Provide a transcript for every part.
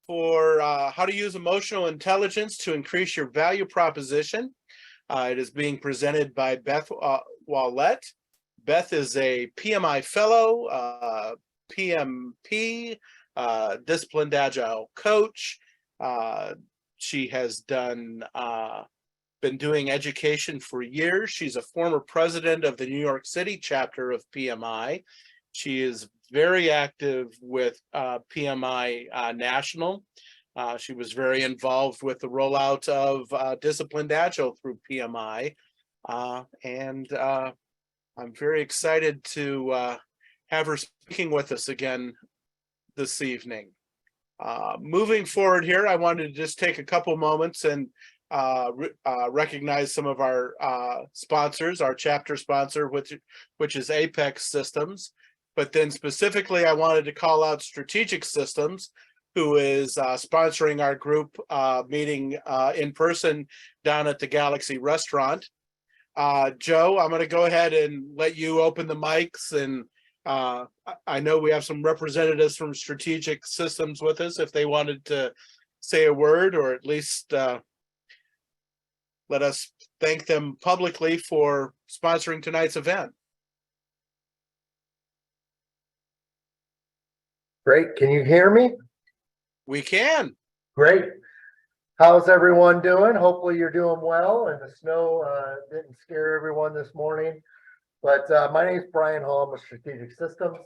for how to use emotional intelligence to increase your value proposition. It is being presented by Beth Wallette. Beth is a PMI fellow, PMP, disciplined agile coach. She has been doing education for years. She's a former president of the New York City chapter of PMI. She is very active with PMI National. She was very involved with the rollout of Disciplined Agile through PMI. And I'm very excited to have her speaking with us again this evening. Moving forward here, I wanted to just take a couple moments and recognize some of our sponsors, our chapter sponsor, which is Apex Systems. But then specifically, I wanted to call out Strategic Systems, who is sponsoring our group meeting in person down at the Galaxy Restaurant. Joe, I'm going to go ahead and let you open the mics, and I know we have some representatives from Strategic Systems with us if they wanted to say a word, or at least let us thank them publicly for sponsoring tonight's event. Great. Can you hear me? We can. Great. How's everyone doing? Hopefully you're doing well, and the snow didn't scare everyone this morning. But my name is Brian Hall with Strategic Systems.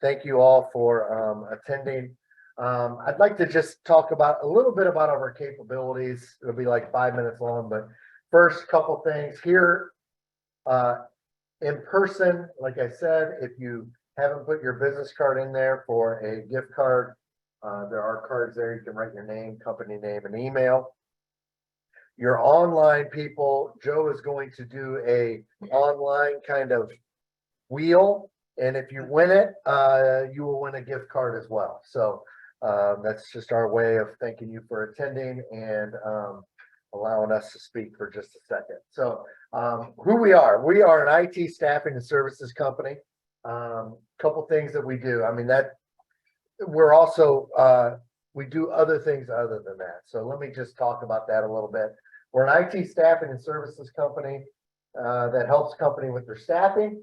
Thank you all for attending. I'd like to just talk about a little bit about our capabilities. It'll be like 5 minutes long, but first couple things here in person. Like I said, if you haven't put your business card in there for a gift card, there are cards there. You can write your name, company name, and email. Your online people, Joe is going to do a online kind of wheel, and if you win it, you will win a gift card as well. So that's just our way of thanking you for attending and allowing us to speak for just a second. So who we are an IT staffing and services company. Couple things that we do. I mean, that we're also we do other things other than that. So let me just talk about that a little bit. We're an IT staffing and services company that helps company with their staffing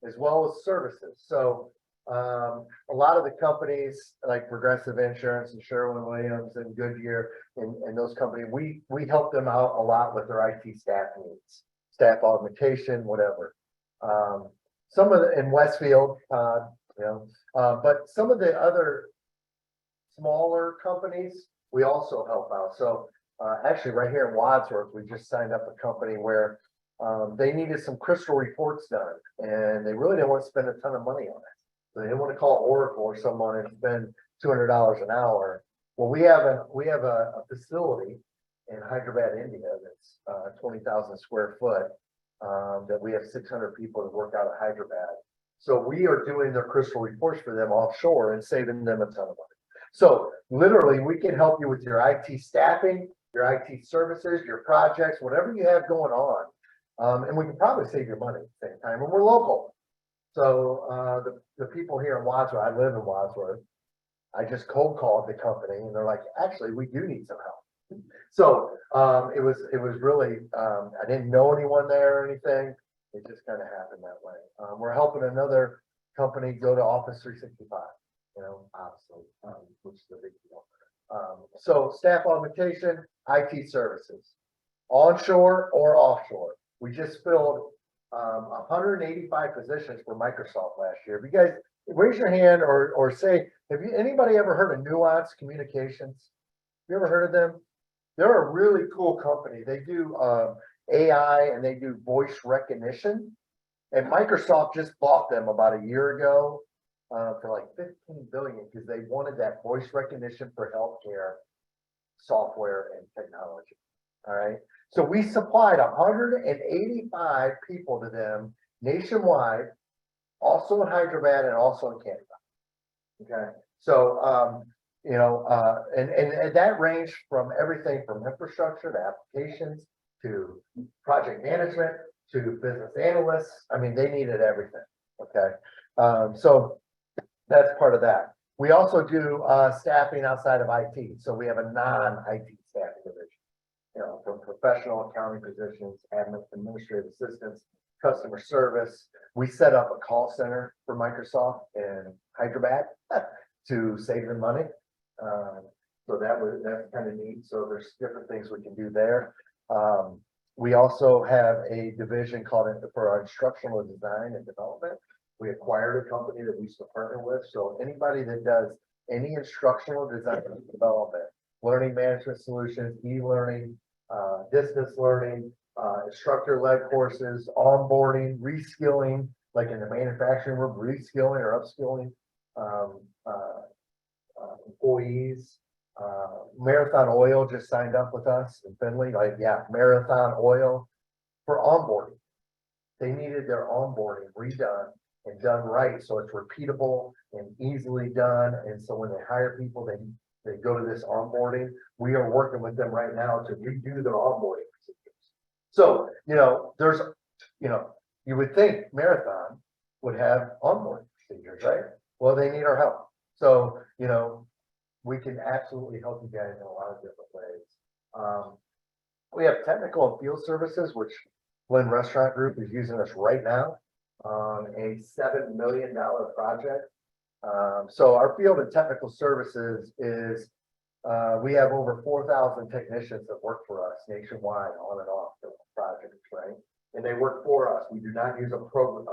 as well as services. So a lot of the companies like Progressive Insurance and Sherwin-Williams and Goodyear and those companies, we help them out a lot with their IT staff needs, staff augmentation, whatever. Some of the in Westfield, but some of the other smaller companies, we also help out. So actually right here in Wadsworth, we just signed up a company where they needed some crystal reports done, and they really didn't want to spend a ton of money on it. So they didn't want to call Oracle or someone and spend $200 an hour. Well, we have a facility in Hyderabad, India, that's 20,000 square foot. That we have 600 people that work out of Hyderabad. So we are doing their crystal reports for them offshore and saving them a ton of money. So literally we can help you with your IT staffing, your IT services, your projects, whatever you have going on. And we can probably save you money at the same time, and we're local. So the people here in Wadsworth, I live in Wadsworth, I just cold called the company and they're like, actually, we do need some help. So it was really, I didn't know anyone there or anything. It just kind of happened that way. We're helping another company go to Office 365, obviously, which is a big deal. So staff augmentation, IT services, onshore or offshore. We just filled 185 positions for Microsoft last year. If you guys raise your hand or say, have anybody ever heard of Nuance Communications? You ever heard of them? They're a really cool company. They do AI and they do voice recognition. And Microsoft just bought them about a year ago for like $15 billion because they wanted that voice recognition for healthcare software and technology. All right. So we supplied 185 people to them nationwide, also in Hyderabad and also in Canada. Okay. So and that ranged from everything from infrastructure to applications to project management to business analysts. I mean, they needed everything. Okay. So that's part of that. We also do staffing outside of IT. So we have a non-IT staffing division. You know, from professional accounting positions, administrative assistants, customer service. We set up a call center for Microsoft in Hyderabad to save them money. So that's kind of neat. So there's different things we can do there. We also have a division called it for our instructional design and development. We acquired a company that we used to partner with. So anybody that does any instructional design and development, learning management solutions, e-learning, distance learning, instructor-led courses, onboarding, reskilling, like in the manufacturing room, reskilling or upskilling employees. Marathon Oil just signed up with us in Finley, Marathon Oil for onboarding. They needed their onboarding redone and done right, so it's repeatable and easily done. And so when they hire people, they go to this onboarding. We are working with them right now to redo their onboarding procedures. So, you would think Marathon would have onboarding procedures, right? Well, they need our help. So, we can absolutely help you guys in a lot of different ways. We have technical and field services, which Flynn Restaurant Group is using us right now on a $7 million project. So our field of technical services is, we have over 4,000 technicians that work for us nationwide on and off the projects, right? And they work for us. We do not use a program,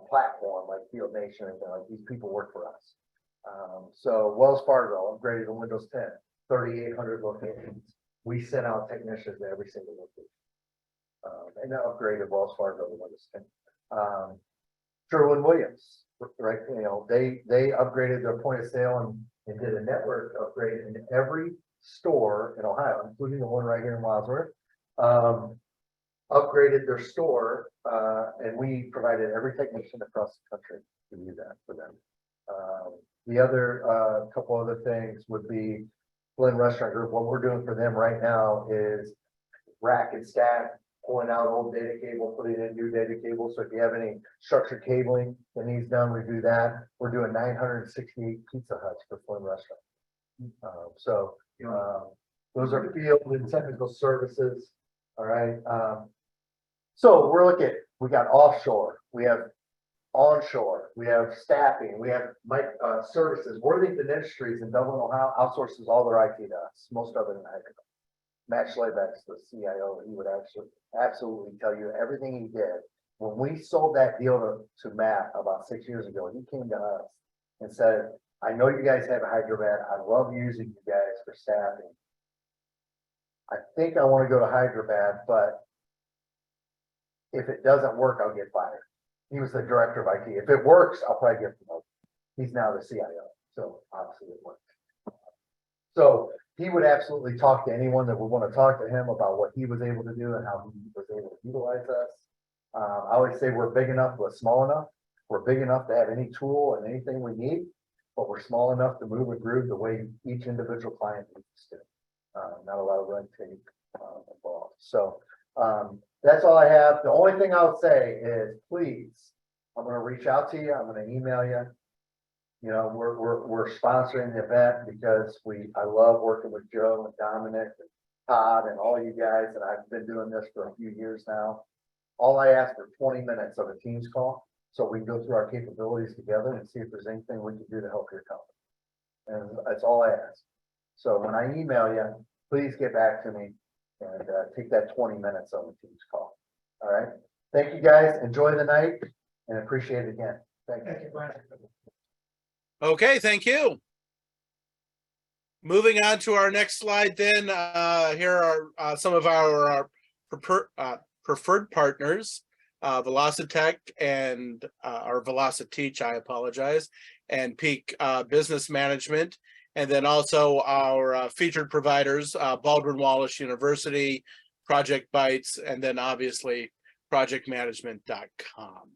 platform like Field Nation or anything. Like these people work for us. So Wells Fargo upgraded to Windows 10, 3,800 locations. We sent out technicians to every single location. And that upgraded Wells Fargo to Windows 10. Sherwin-Williams, right? They upgraded their point of sale and did a network upgrade in every store in Ohio, including the one right here in Wadsworth. Upgraded their store, and we provided every technician across the country to do that for them. The other couple other things would be Flynn Restaurant Group. What we're doing for them right now is rack and stack, pulling out old data cable, putting in new data cable. So if you have any structured cabling that needs done, we do that. We're doing 968 Pizza Huts for Flynn Restaurant. Those are field and technical services. All right. So we got offshore, we have onshore, we have staffing, we have services. Worthington Industries in Dublin, Ohio outsources all their IT to us, most of it in Hyderabad. Matt Schlebeck's the CIO, he would absolutely tell you everything he did. When we sold that deal to Matt about 6 years ago, he came to us and said, I know you guys have a Hyderabad. I love using you guys for staffing. I think I want to go to Hyderabad, but if it doesn't work, I'll get fired. He was the director of IT. If it works, I'll probably get promoted. He's now the CIO. So obviously it worked. So he would absolutely talk to anyone that would want to talk to him about what he was able to do and how he was able to utilize us. I always say we're big enough, but small enough. We're big enough to have any tool and anything we need, but we're small enough to move and groove the way each individual client needs to. Not a lot of red tape involved. So that's all I have. The only thing I'll say is, please, I'm going to reach out to you. I'm going to email you. We're sponsoring the event because I love working with Joe and Dominic and Todd and all you guys, and I've been doing this for a few years now. All I ask for 20 minutes of a Teams call so we can go through our capabilities together and see if there's anything we can do to help your company. And that's all I ask. So when I email you, please get back to me and take that 20 minutes on the Teams call. All right. Thank you guys. Enjoy the night and appreciate it again. Thank you. Okay, thank you. Moving on to our next slide then, here are some of our preferred partners, Velocitech and or Velociteach, I apologize, and Peak Business Management. And then also our featured providers, Baldwin Wallace University, Project Bytes, and then obviously projectmanagement.com.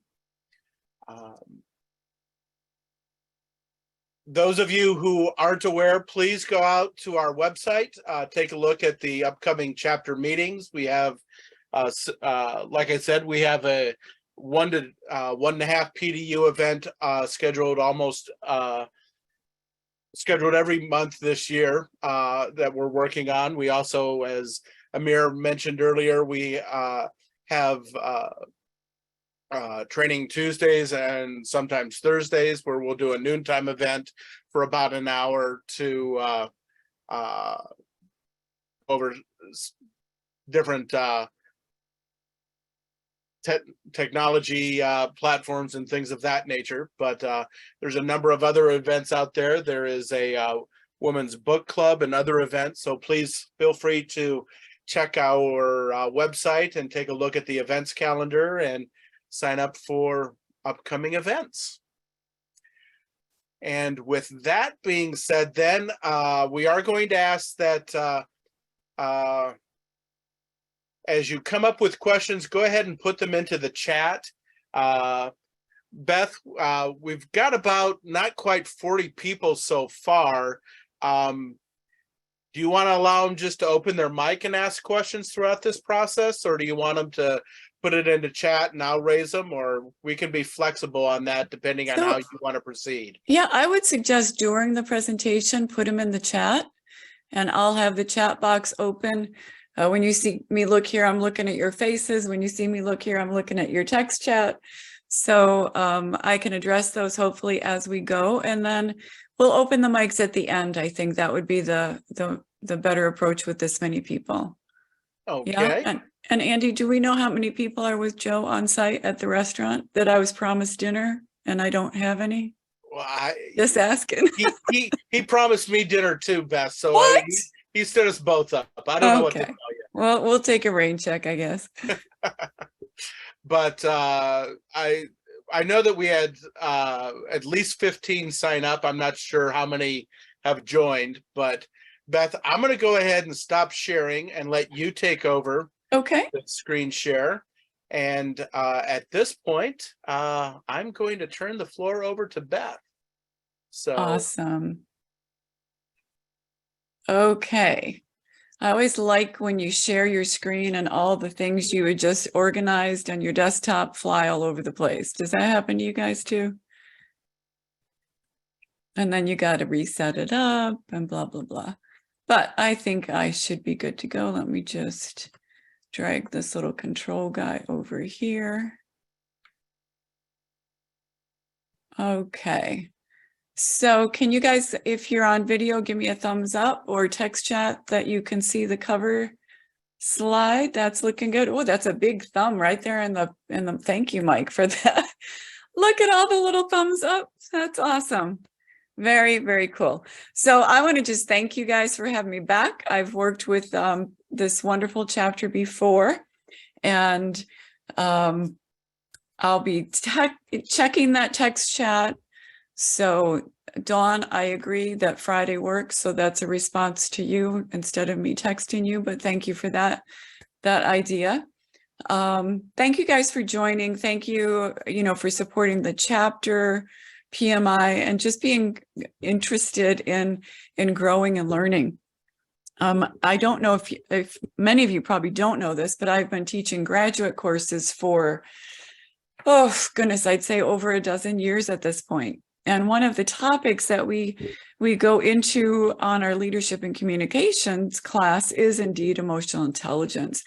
Those of you who aren't aware, please go out to our website, take a look at the upcoming chapter meetings. We have, like I said, we have a 1 to 1.5 PDU event scheduled almost scheduled every month this year that we're working on. We also, as Amir mentioned earlier, we have training Tuesdays and sometimes Thursdays where we'll do a noontime event for about an hour to over different technology platforms and things of that nature. But there's a number of other events out there. There is a women's book club and other events. So please feel free to check our website and take a look at the events calendar and sign up for upcoming events. And with that being said, then we are going to ask that as you come up with questions, go ahead and put them into the chat. Beth, we've got about not quite 40 people so far. Do you want to allow them just to open their mic and ask questions throughout this process, or do you want them to put it into chat and I'll raise them, or we can be flexible on that depending on how you want to proceed? Yeah, I would suggest during the presentation, put them in the chat, and I'll have the chat box open. When you see me look here, I'm looking at your faces. When you see me look here, I'm looking at your text chat. So I can address those hopefully as we go, and then we'll open the mics at the end. I think that would be the better approach with this many people. Okay. Yeah. And Andy, do we know how many people are with Joe on site at the restaurant that I was promised dinner and I don't have any? Well, Just asking. he promised me dinner too, Beth. So What? he stood us both up. I don't know what to tell you. Well, we'll take a rain check, I guess. But I know that we had at least 15 sign up. I'm not sure how many have joined, but Beth, I'm going to go ahead and stop sharing and let you take over Okay. the screen share. And at this point, I'm going to turn the floor over to Beth. So Awesome. Okay. I always like when you share your screen and all the things you had just organized on your desktop fly all over the place. Does that happen to you guys too? And then you got to reset it up and blah, blah, blah. But I think I should be good to go. Let me just drag this little control guy over here. Okay. So can you guys, if you're on video, give me a thumbs up or text chat that you can see the cover slide. That's looking good. Oh, that's a big thumb right there in the thank you, Mike, for that. Look at all the little thumbs up. That's awesome. Very, very cool. So I want to just thank you guys for having me back. I've worked with this wonderful chapter before, and I'll be checking that text chat. So Dawn, I agree that Friday works. So that's a response to you instead of me texting you, but thank you for that idea. Thank you guys for joining. Thank you, for supporting the chapter, PMI, and just being interested in growing and learning. I don't know if many of you probably don't know this, but I've been teaching graduate courses for, oh goodness, I'd say over a dozen years at this point. And one of the topics that we go into on our leadership and communications class is indeed emotional intelligence.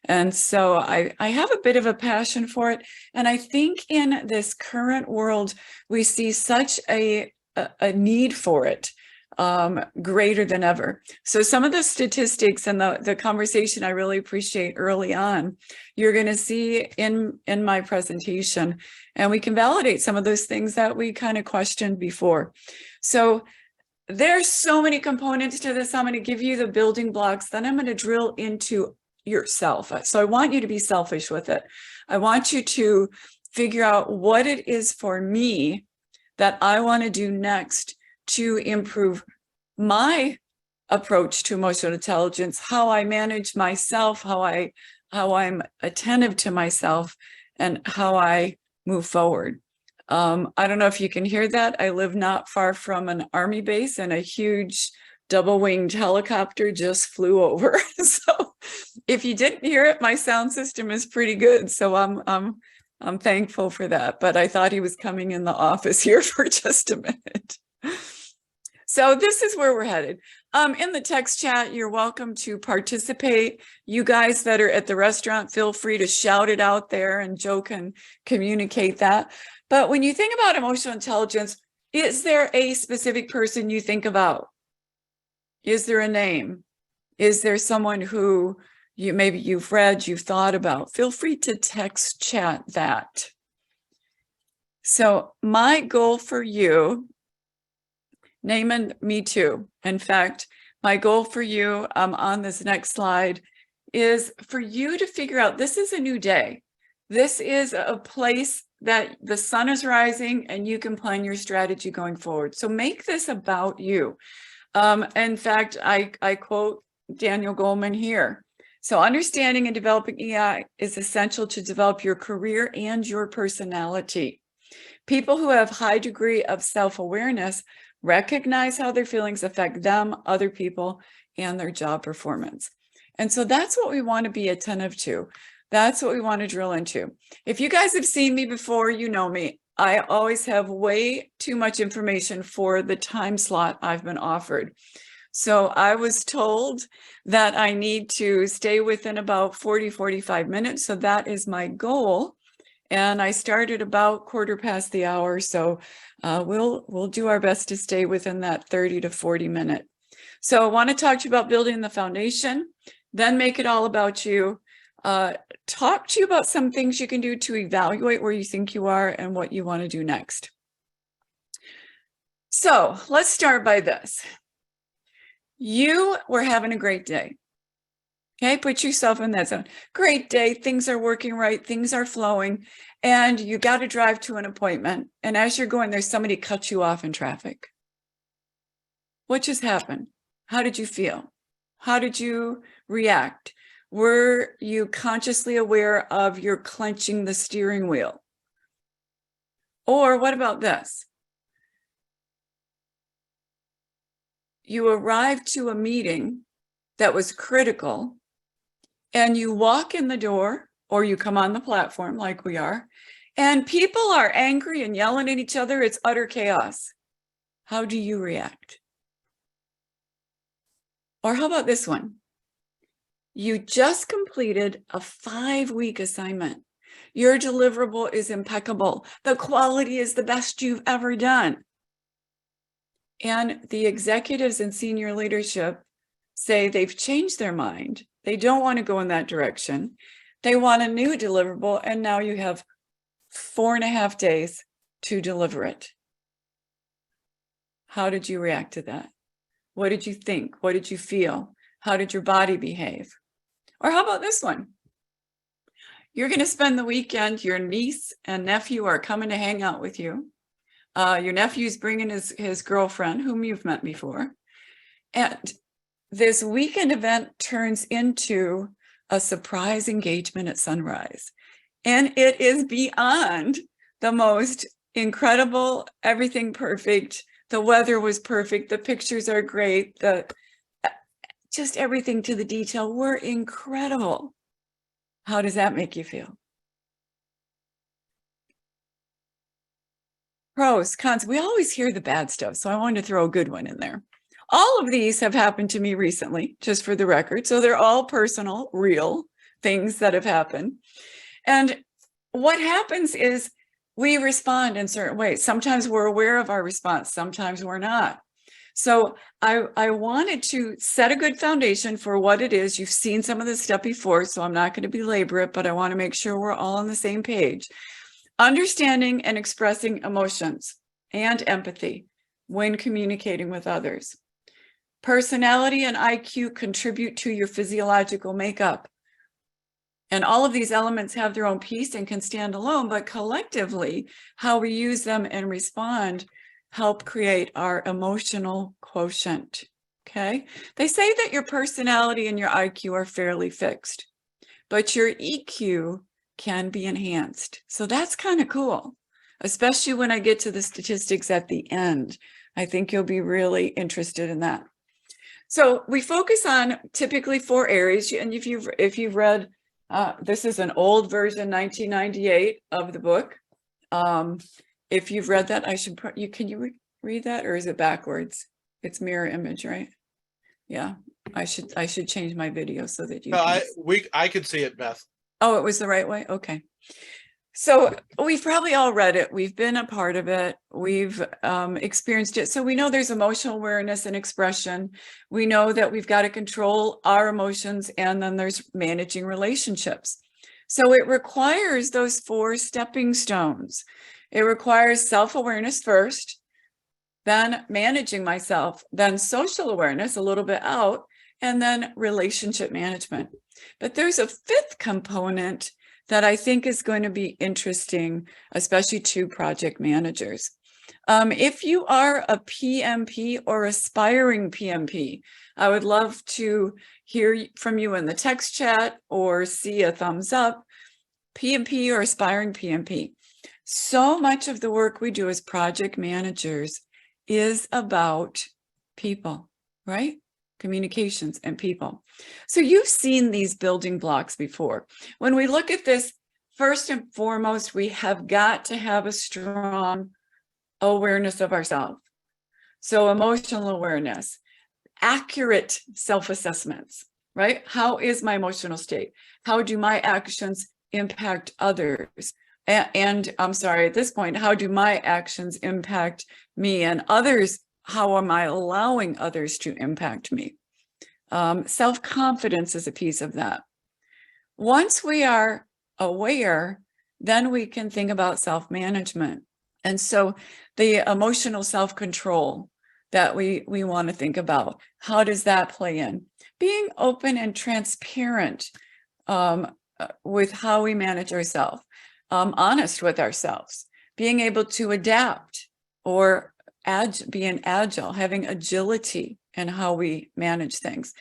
And so I have a bit of a passion for it. And I think in this current world, we see such a need for it, greater than ever. So some of the statistics and the conversation I really appreciate early on, you're going to see in my presentation, and we can validate some of those things that we kind of questioned before. So there's so many components to this. I'm going to give you the building blocks, then I'm going to drill into yourself. So I want you to be selfish with it. I want you to figure out what it is for me that I want to do next to improve my approach to emotional intelligence, how I manage myself, how I'm attentive to myself, and how I move forward. I don't know if you can hear that. I live not far from an Army base, and a huge double-winged helicopter just flew over. So if you didn't hear it, my sound system is pretty good. So I'm thankful for that. But I thought he was coming in the office here for just a minute. So this is where we're headed. In the text chat, you're welcome to participate. You guys that are at the restaurant, feel free to shout it out there and Joe can communicate that. But when you think about emotional intelligence, is there a specific person you think about? Is there a name? Is there someone who maybe you've read, you've thought about? Feel free to text chat that. So my goal for you, Naaman, me too. In fact, my goal for you on this next slide is for you to figure out, this is a new day. This is a place that the sun is rising and you can plan your strategy going forward. So make this about you. In fact, I quote Daniel Goleman here. So understanding and developing EI is essential to develop your career and your personality. People who have high degree of self-awareness recognize how their feelings affect them, other people, and their job performance. And so that's what we want to be attentive to. That's what we want to drill into. If you guys have seen me before, you know me. I always have way too much information for the time slot I've been offered. So I was told that I need to stay within about 40-45 minutes. So that is my goal. And I started about 1/4 past the hour. So we'll do our best to stay within that 30 to 40 minute. So I want to talk to you about building the foundation, then make it all about you. Talk to you about some things you can do to evaluate where you think you are and what you want to do next. So let's start by this. You were having a great day. Okay, put yourself in that zone. Great day, things are working right, things are flowing, and you got to drive to an appointment. And as you're going there, somebody cuts you off in traffic. What just happened? How did you feel? How did you react? Were you consciously aware of your clenching the steering wheel? Or what about this? You arrived to a meeting that was critical, and you walk in the door or you come on the platform like we are, and people are angry and yelling at each other. It's utter chaos. How do you react? Or how about this one? You just completed a 5-week assignment. Your deliverable is impeccable. The quality is the best you've ever done. And the executives and senior leadership say they've changed their mind. They don't want to go in that direction. They want a new deliverable, and now you have 4.5 days to deliver it. How did you react to that? What did you think? What did you feel? How did your body behave? Or how about this one? You're going to spend the weekend. Your niece and nephew are coming to hang out with you. Your nephew's bringing his girlfriend, whom you've met before. And this weekend event turns into a surprise engagement at sunrise. And it is beyond the most incredible, everything perfect. The weather was perfect. The pictures are great. Just everything to the detail were incredible. How does that make you feel? Pros, cons. We always hear the bad stuff, so I wanted to throw a good one in there. All of these have happened to me recently, just for the record. So they're all personal, real things that have happened. And what happens is we respond in certain ways. Sometimes we're aware of our response, sometimes we're not. So I wanted to set a good foundation for what it is. You've seen some of this stuff before, so I'm not going to belabor it, but I want to make sure we're all on the same page. Understanding and expressing emotions and empathy when communicating with others. Personality and IQ contribute to your physiological makeup. And all of these elements have their own piece and can stand alone, but collectively, how we use them and respond help create our emotional quotient. Okay? They say that your personality and your IQ are fairly fixed, but your EQ can be enhanced. So that's kind of cool, especially when I get to the statistics at the end. I think you'll be really interested in that. So we focus on typically 4 areas. And if you've read, this is an old version, 1998 of the book. If you've read that, can you read that, or is it backwards? It's mirror image, right? Yeah, I should change my video so that you No, can. I could see it, Beth. Oh, it was the right way? Okay. So we've probably all read it. We've been a part of it. We've experienced it. So we know there's emotional awareness and expression. We know that we've got to control our emotions, and then there's managing relationships. So it requires those 4 stepping stones. It requires self-awareness first, then managing myself, then social awareness a little bit out, and then relationship management. But there's a 5th component that I think is going to be interesting, especially to project managers. If you are a PMP or aspiring PMP, I would love to hear from you in the text chat or see a thumbs up. PMP or aspiring PMP. So much of the work we do as project managers is about people, right? Communications and people. So you've seen these building blocks before. When we look at this, first and foremost, we have got to have a strong awareness of ourselves. So emotional awareness, accurate self-assessments, right? How is my emotional state? How do my actions impact others? And I'm sorry, at this point, how do my actions impact me and others? How am I allowing others to impact me? Self-confidence is a piece of that. Once we are aware, then we can think about self-management. And so the emotional self-control that we want to think about, how does that play in? Being open and transparent with how we manage ourselves, honest with ourselves, being able to adapt or being agile, having agility in how we manage things.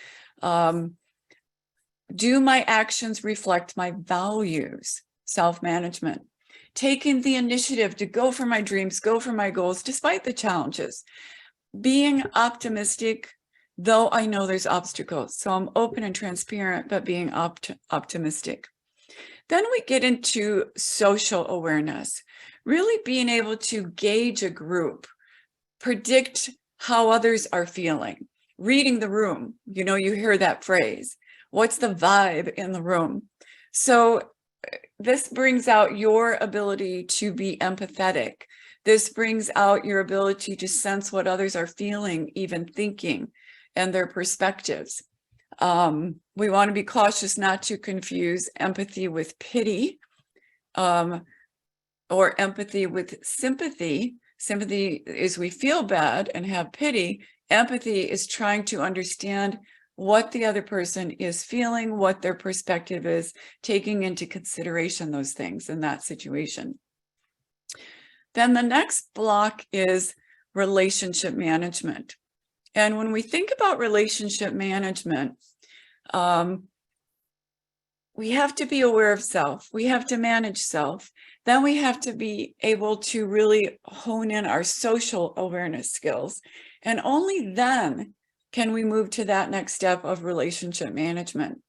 Do my actions reflect my values? Self-management. Taking the initiative to go for my dreams, go for my goals, despite the challenges. Being optimistic, though I know there's obstacles. So I'm open and transparent, but being optimistic. Then we get into social awareness, really being able to gauge a group, predict how others are feeling, reading the room. You know, you hear that phrase. What's the vibe in the room? So this brings out your ability to be empathetic. This brings out your ability to sense what others are feeling, even thinking, and their perspectives. We want to be cautious not to confuse empathy with pity, or empathy with sympathy. Sympathy is we feel bad and have pity. Empathy is trying to understand what the other person is feeling, what their perspective is, taking into consideration those things in that situation. Then the next block is relationship management. And when we think about relationship management, we have to be aware of self. We have to manage self. Then we have to be able to really hone in our social awareness skills. And only then can we move to that next step of relationship management.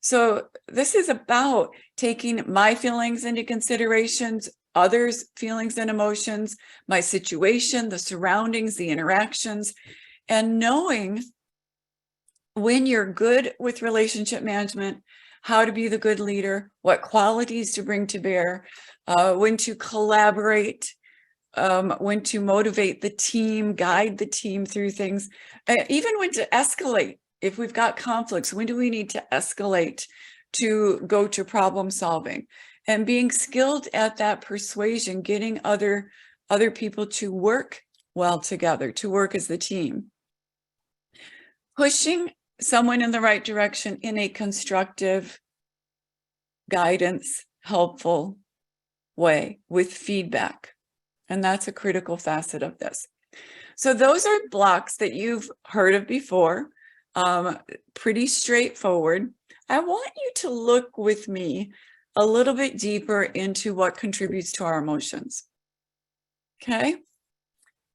So this is about taking my feelings into considerations, others' feelings and emotions, my situation, the surroundings, the interactions, and knowing when you're good with relationship management, how to be the good leader, what qualities to bring to bear, when to collaborate, when to motivate the team, guide the team through things, even when to escalate. If we've got conflicts, when do we need to escalate to go to problem solving? And being skilled at that persuasion, getting other people to work well together, to work as the team. Pushing someone in the right direction in a constructive, guidance, helpful way with feedback. And that's a critical facet of this. So those are blocks that you've heard of before, pretty straightforward. I want you to look with me a little bit deeper into what contributes to our emotions. Okay,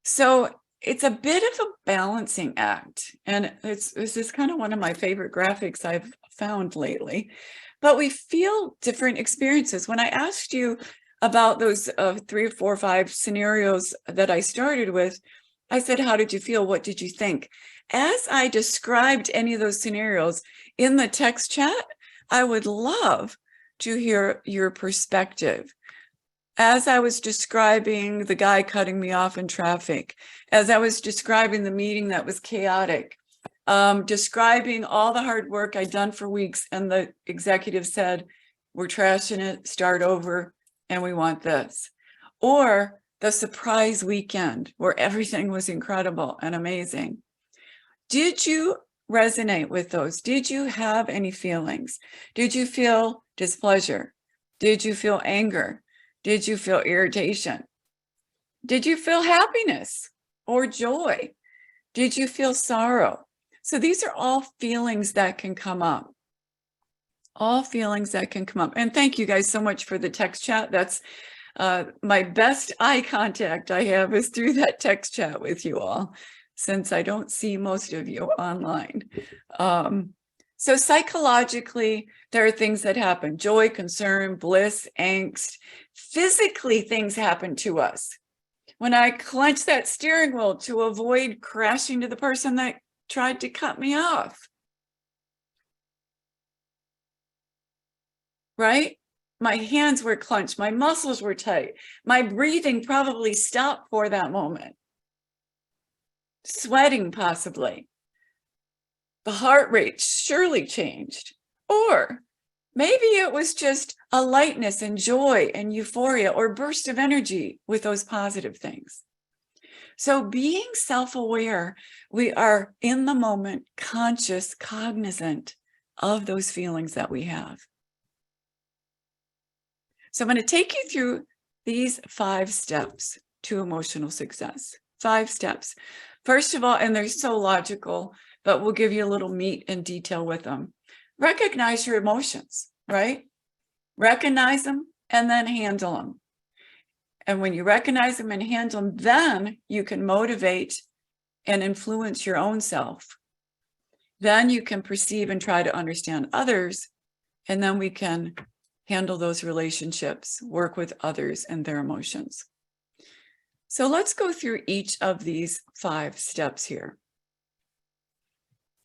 so it's a bit of a balancing act, and this is kind of one of my favorite graphics I've found lately. But we feel different experiences. When I asked you about those 3 or 4 or 5 scenarios that I started with, I said, how did you feel? What did you think? As I described any of those scenarios in the text chat, I would love to hear your perspective. As I was describing the guy cutting me off in traffic, as I was describing the meeting that was chaotic, describing all the hard work I'd done for weeks, and the executive said, we're trashing it, start over, and we want this. Or the surprise weekend where everything was incredible and amazing. Did you resonate with those? Did you have any feelings? Did you feel displeasure? Did you feel anger? Did you feel irritation? Did you feel happiness or joy? Did you feel sorrow? So these are all feelings that can come up. All feelings that can come up. And thank you guys so much for the text chat. That's my best eye contact I have is through that text chat with you all, since I don't see most of you online. So psychologically, there are things that happen: joy, concern, bliss, angst. Physically, things happen to us. When I clench that steering wheel to avoid crashing to the person that tried to cut me off, right? My hands were clenched, my muscles were tight, my breathing probably stopped for that moment. Sweating possibly. The heart rate surely changed. Or maybe it was just a lightness and joy and euphoria or burst of energy with those positive things. So being self-aware, we are in the moment, conscious, cognizant of those feelings that we have. So I'm going to take you through these 5 steps to emotional success. 5 steps. First of all, and they're so logical, but we'll give you a little meat and detail with them. Recognize your emotions, right? Recognize them and then handle them. And when you recognize them and handle them, then you can motivate and influence your own self. Then you can perceive and try to understand others, and then we can handle those relationships, work with others and their emotions. So let's go through each of these 5 steps here.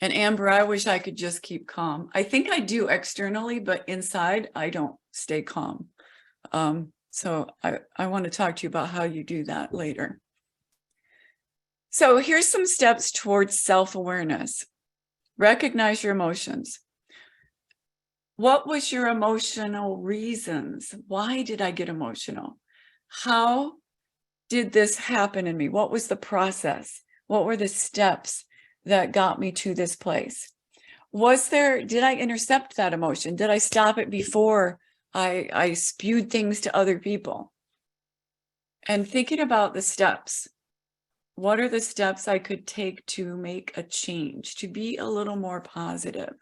And Amber, I wish I could just keep calm. I think I do externally, but inside I don't stay calm. So I want to talk to you about how you do that later. So here's some steps towards self-awareness. Recognize your emotions. What was your emotional reasons? Why did I get emotional? How did this happen in me? What was the process? What were the steps that got me to this place? Did I intercept that emotion? Did I stop it before I spewed things to other people? And thinking about the steps, what are the steps I could take to make a change, to be a little more positive?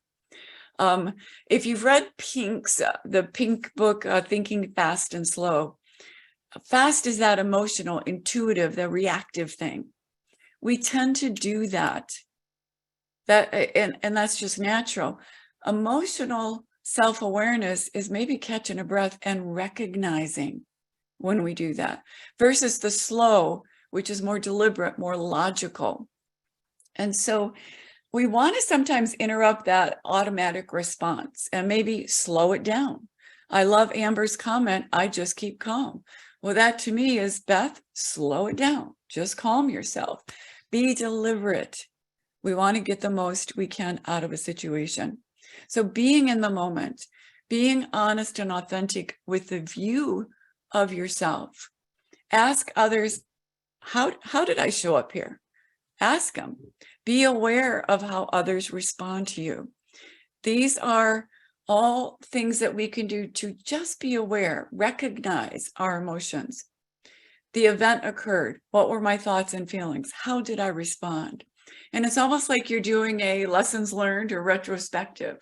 If you've read the Pink book, Thinking Fast and Slow, fast is that emotional, intuitive, the reactive thing. We tend to do that. And that's just natural. Emotional self-awareness is maybe catching a breath and recognizing when we do that, versus the slow, which is more deliberate, more logical. And so we want to sometimes interrupt that automatic response and maybe slow it down. I love Amber's comment, I just keep calm. Well, that to me is, Beth, slow it down. Just calm yourself. Be deliberate. We want to get the most we can out of a situation. So being in the moment, being honest and authentic with the view of yourself. Ask others, how did I show up here? Ask them. Be aware of how others respond to you. These are all things that we can do to just be aware, recognize our emotions. The event occurred. What were my thoughts and feelings? How did I respond? And it's almost like you're doing a lessons learned or retrospective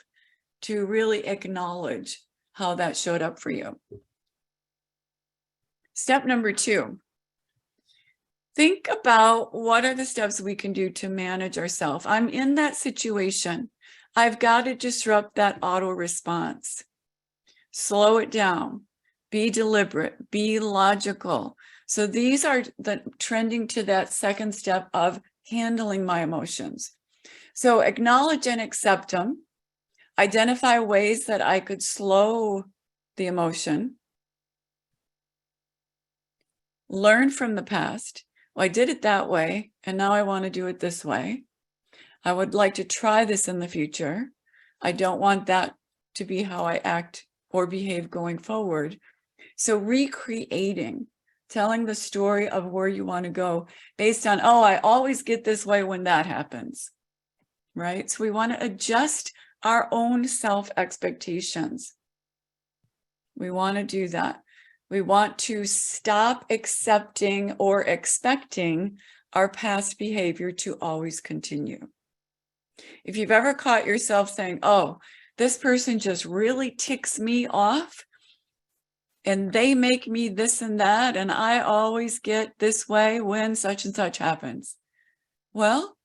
to really acknowledge how that showed up for you. Step number 2. Think about what are the steps we can do to manage ourselves. I'm in that situation. I've got to disrupt that auto response. Slow it down. Be deliberate. Be logical. So these are the trending to that second step of handling my emotions. So acknowledge and accept them. Identify ways that I could slow the emotion. Learn from the past. Well, I did it that way, and now I want to do it this way. I would like to try this in the future. I don't want that to be how I act or behave going forward. So recreating, telling the story of where you want to go based on, oh, I always get this way when that happens, right? So we want to adjust our own self-expectations. We want to do that. We want to stop accepting or expecting our past behavior to always continue. If you've ever caught yourself saying, oh, this person just really ticks me off and they make me this and that, and I always get this way when such and such happens. Well,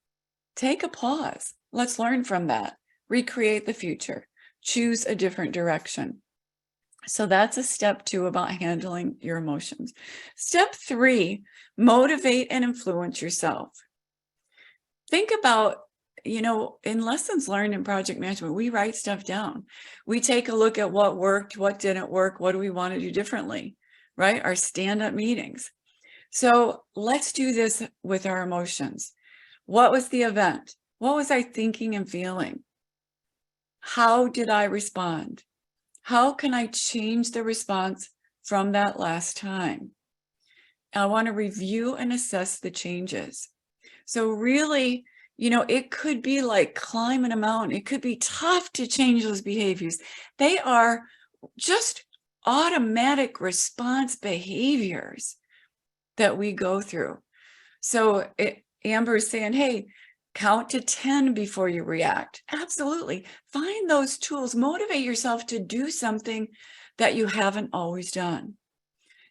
take a pause. Let's learn from that. Recreate the future. Choose a different direction. So that's a step 2 about handling your emotions. Step 3, motivate and influence yourself. Think about, in lessons learned in project management, we write stuff down. We take a look at what worked, what didn't work, what do we want to do differently, right? Our stand-up meetings. So let's do this with our emotions. What was the event? What was I thinking and feeling? How did I respond? How can I change the response from that last time? I want to review and assess the changes. So really, it could be like climbing a mountain. It could be tough to change those behaviors. They are just automatic response behaviors that we go through. So Amber is saying, hey, count to 10 before you react. Absolutely. Find those tools. Motivate yourself to do something that you haven't always done.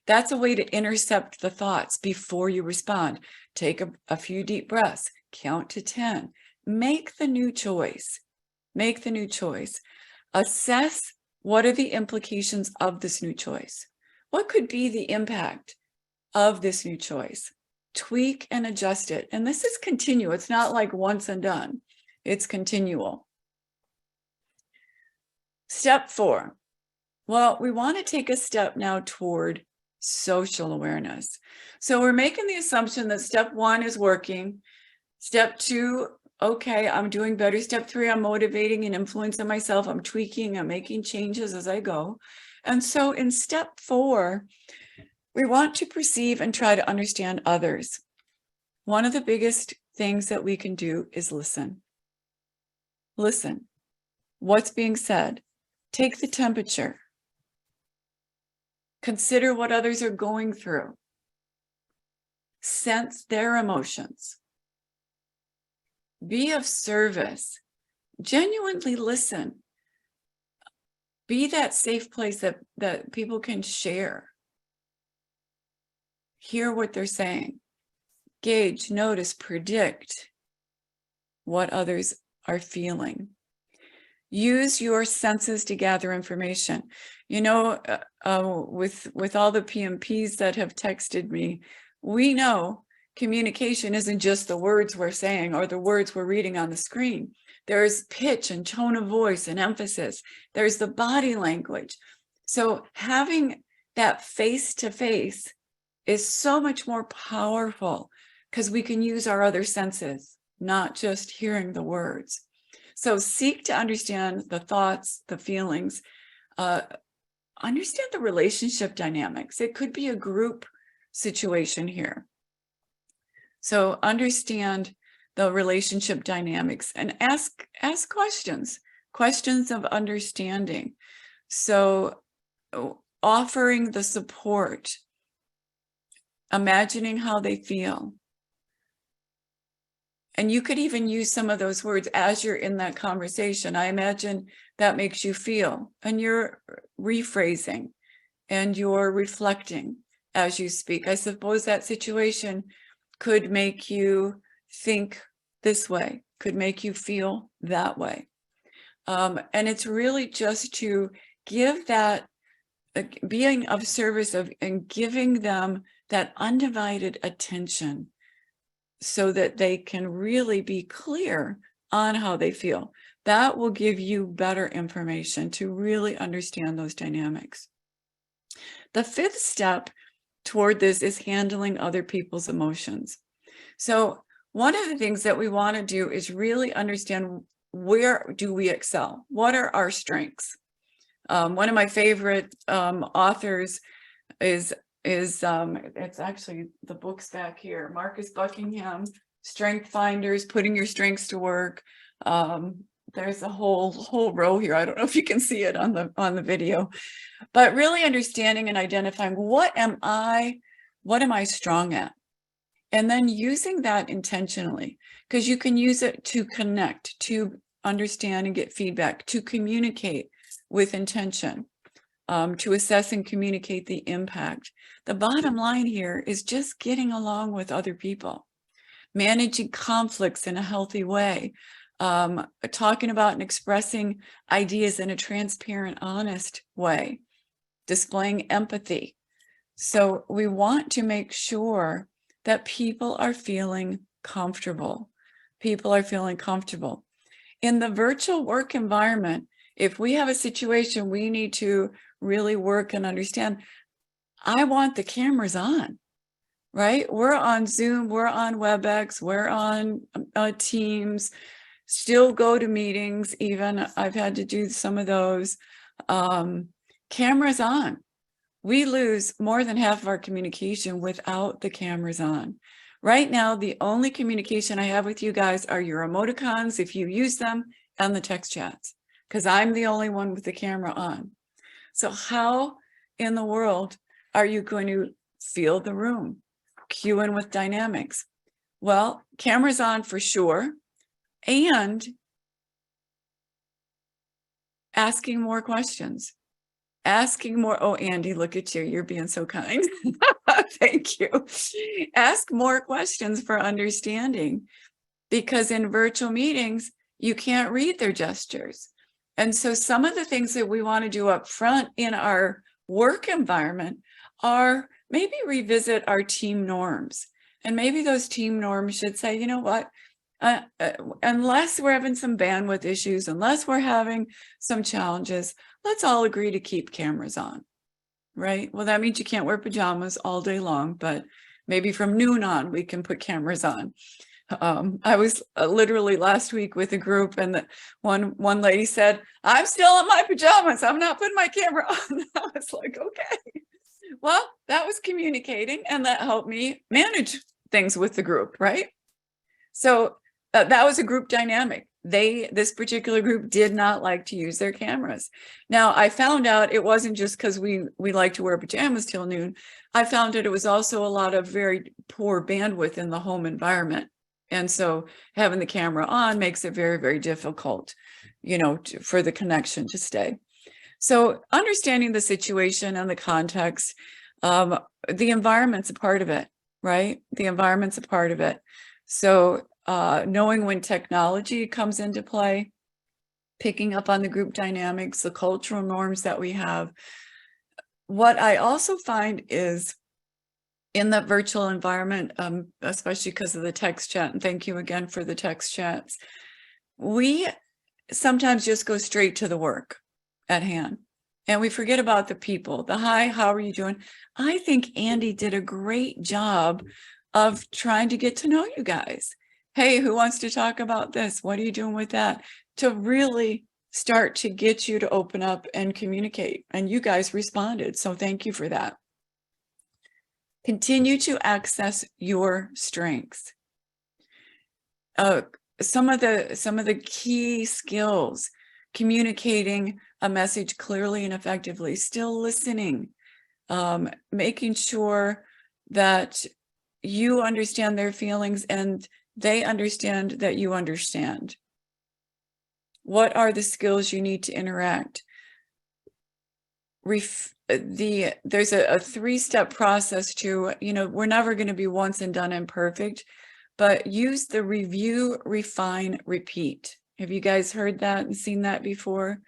That's a way to intercept the thoughts before you respond. Take a few deep breaths. Count to 10. Make the new choice. Make the new choice. Assess what are the implications of this new choice. What could be the impact of this new choice? Tweak and adjust it. And this is continual. It's not like once and done. It's continual. Step 4. Well, we want to take a step now toward social awareness. So we're making the assumption that step 1 is working. Step 2, okay, I'm doing better. Step 3, I'm motivating and influencing myself. I'm tweaking, I'm making changes as I go. And so in step 4, we want to perceive and try to understand others. One of the biggest things that we can do is listen. Listen. What's being said? Take the temperature. Consider what others are going through. Sense their emotions. Be of service. Genuinely listen. Be that safe place that people can share. Hear what they're saying. Gauge, notice, predict what others are feeling. Use your senses to gather information. With all the PMPs that have texted me, we know communication isn't just the words we're saying or the words we're reading on the screen. There's pitch and tone of voice and emphasis. There's the body language. So having that face-to-face is so much more powerful because we can use our other senses, not just hearing the words. So seek to understand the thoughts, the feelings, understand the relationship dynamics. It could be a group situation here. So understand the relationship dynamics and ask questions of understanding. So offering the support, imagining how they feel. And you could even use some of those words as you're in that conversation. I imagine that makes you feel, and you're rephrasing and you're reflecting as you speak. I suppose that situation could make you think this way, could make you feel that way. And it's really just to give that being of service and giving them that undivided attention so that they can really be clear on how they feel. That will give you better information to really understand those dynamics. The fifth step toward this is handling other people's emotions. So one of the things that we want to do is really understand, where do we excel? What are our strengths? One of my favorite authors is it's actually, the book's back here, Marcus Buckingham, Strength Finders, Putting Your Strengths to Work. There's a whole row here. I don't know if you can see it on the video, but really understanding and identifying, what am I strong at? And then using that intentionally, because you can use it to connect, to understand and get feedback, to communicate with intention, to assess and communicate the impact. The bottom line here is just getting along with other people, managing conflicts in a healthy way, talking about and expressing ideas in a transparent, honest way, displaying empathy. So we want to make sure that people are feeling comfortable. People are feeling comfortable. In the virtual work environment, if we have a situation we need to really work and understand, I want the cameras on, right? We're on Zoom, we're on WebEx, we're on Teams, still go to meetings even. I've had to do some of those. Cameras on. We lose more than half of our communication without the cameras on. Right now, the only communication I have with you guys are your emoticons, if you use them, and the text chats, because I'm the only one with the camera on. So how in the world are you going to feel the room, cue in with dynamics? Well, cameras on for sure, and asking more questions. Asking more. Oh, Andy, look at you. You're being so kind. Thank you. Ask more questions for understanding, because in virtual meetings, you can't read their gestures. And so some of the things that we want to do up front in our work environment are maybe revisit our team norms. And maybe those team norms should say, you know what, unless we're having some bandwidth issues, unless we're having some challenges, let's all agree to keep cameras on, right? Well, that means you can't wear pajamas all day long, but maybe from noon on, we can put cameras on. I was literally last week with a group, and one lady said, I'm still in my pajamas. I'm not putting my camera on. I was like, okay. Well, that was communicating, and that helped me manage things with the group, right? So that was a group dynamic. This particular group did not like to use their cameras. Now, I found out it wasn't just because we like to wear pajamas till noon. I found out it was also a lot of very poor bandwidth in the home environment. And so having the camera on makes it very, very difficult, you know, for the connection to stay. So understanding the situation and the context, the environment's a part of it, right? The environment's a part of it. So knowing when technology comes into play, picking up on the group dynamics, the cultural norms that we have. What I also find is in that virtual environment, especially because of the text chat, and thank you again for the text chats, we sometimes just go straight to the work at hand. And we forget about the people, the hi, how are you doing? I think Andy did a great job of trying to get to know you guys. Hey, who wants to talk about this? What are you doing with that? To really start to get you to open up and communicate. And you guys responded. So thank you for that. Continue to access your strengths. Some of the key skills: communicating a message clearly and effectively, still listening, making sure that you understand their feelings and they understand that you understand. What are the skills you need to interact? There's a 3-step process to, you know, we're never going to be once and done and perfect, but use the review, refine, repeat. Have you guys heard that and seen that before?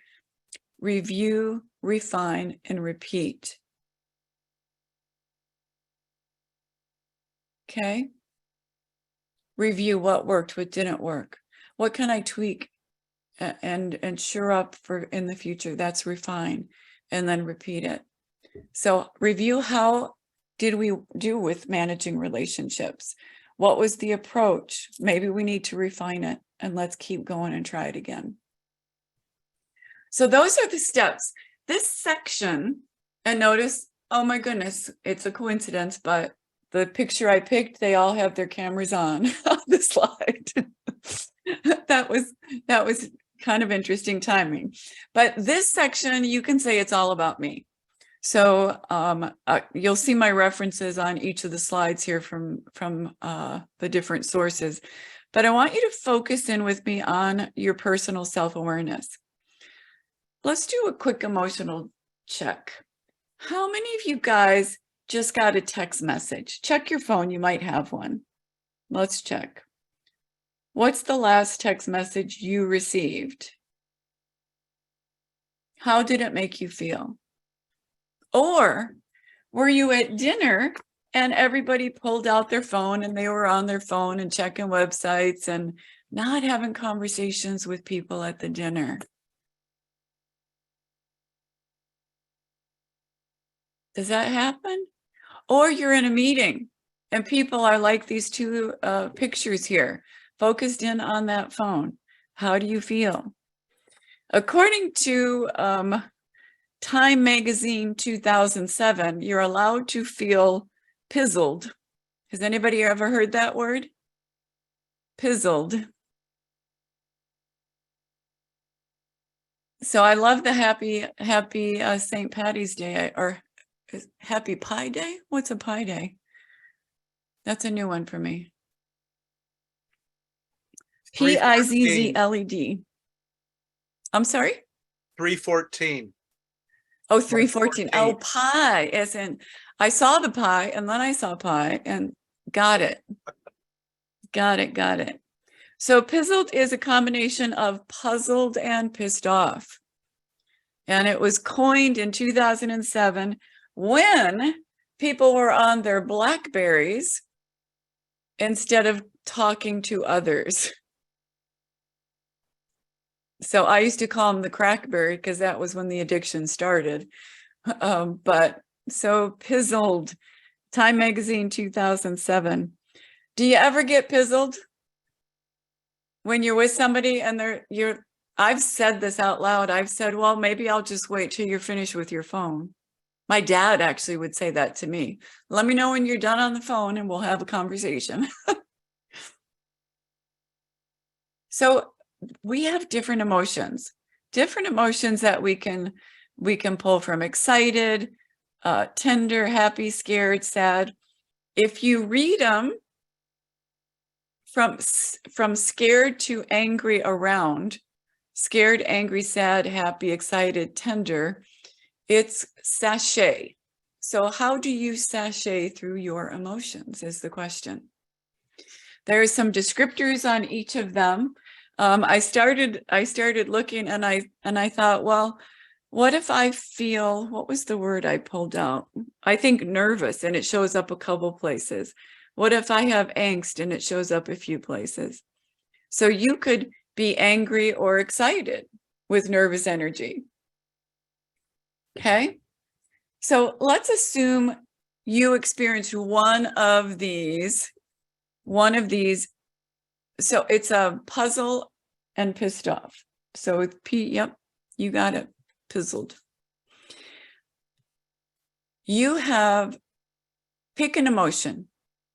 Review, refine, and repeat. Okay. Review what worked, what didn't work. What can I tweak and sure up for in the future? That's refine, and then repeat it. So review, how did we do with managing relationships? What was the approach? Maybe we need to refine it, and let's keep going and try it again. So those are the steps. This section, and notice, oh my goodness, it's a coincidence, but the picture I picked, they all have their cameras on the slide. That was kind of interesting timing. But this section, you can say it's all about me. So you'll see my references on each of the slides here from the different sources. But I want you to focus in with me on your personal self-awareness. Let's do a quick emotional check. How many of you guys just got a text message? Check your phone, you might have one. Let's check. What's the last text message you received? How did it make you feel? Or were you at dinner and everybody pulled out their phone and they were on their phone and checking websites and not having conversations with people at the dinner? Does that happen? Or you're in a meeting and people are like these two pictures here, focused in on that phone. How do you feel? According to Time Magazine 2007, you're allowed to feel pizzled. Has anybody ever heard that word? Pizzled. So I love the happy St. Patty's Day, or Happy Pie Day? What's a pie day? That's a new one for me. Pizzled. I'm sorry? 314. Oh, 314. Oh, pie, as in, I saw the pie and then I saw pie and got it. Got it. So pizzled is a combination of puzzled and pissed off. And it was coined in 2007 when people were on their Blackberries instead of talking to others. So I used to call them the crackberry because that was when the addiction started. But so pizzled, Time Magazine 2007. Do you ever get pizzled when you're with somebody and I've said this out loud. I've said, well, maybe I'll just wait till you're finished with your phone. My dad actually would say that to me. Let me know when you're done on the phone and we'll have a conversation. So we have different emotions that we can pull from: excited, tender, happy, scared, sad. If you read them from scared to angry around, scared, angry, sad, happy, excited, tender, it's sachet. So how do you sachet through your emotions is the question. There are some descriptors on each of them. I started looking and I thought, well, what if I feel, what was the word I pulled out? I think nervous, and it shows up a couple places. What if I have angst and it shows up a few places? So you could be angry or excited with nervous energy. Okay. So let's assume you experienced one of these. So it's a puzzle and pissed off. So it's yep, you got it, pizzled. You have, pick an emotion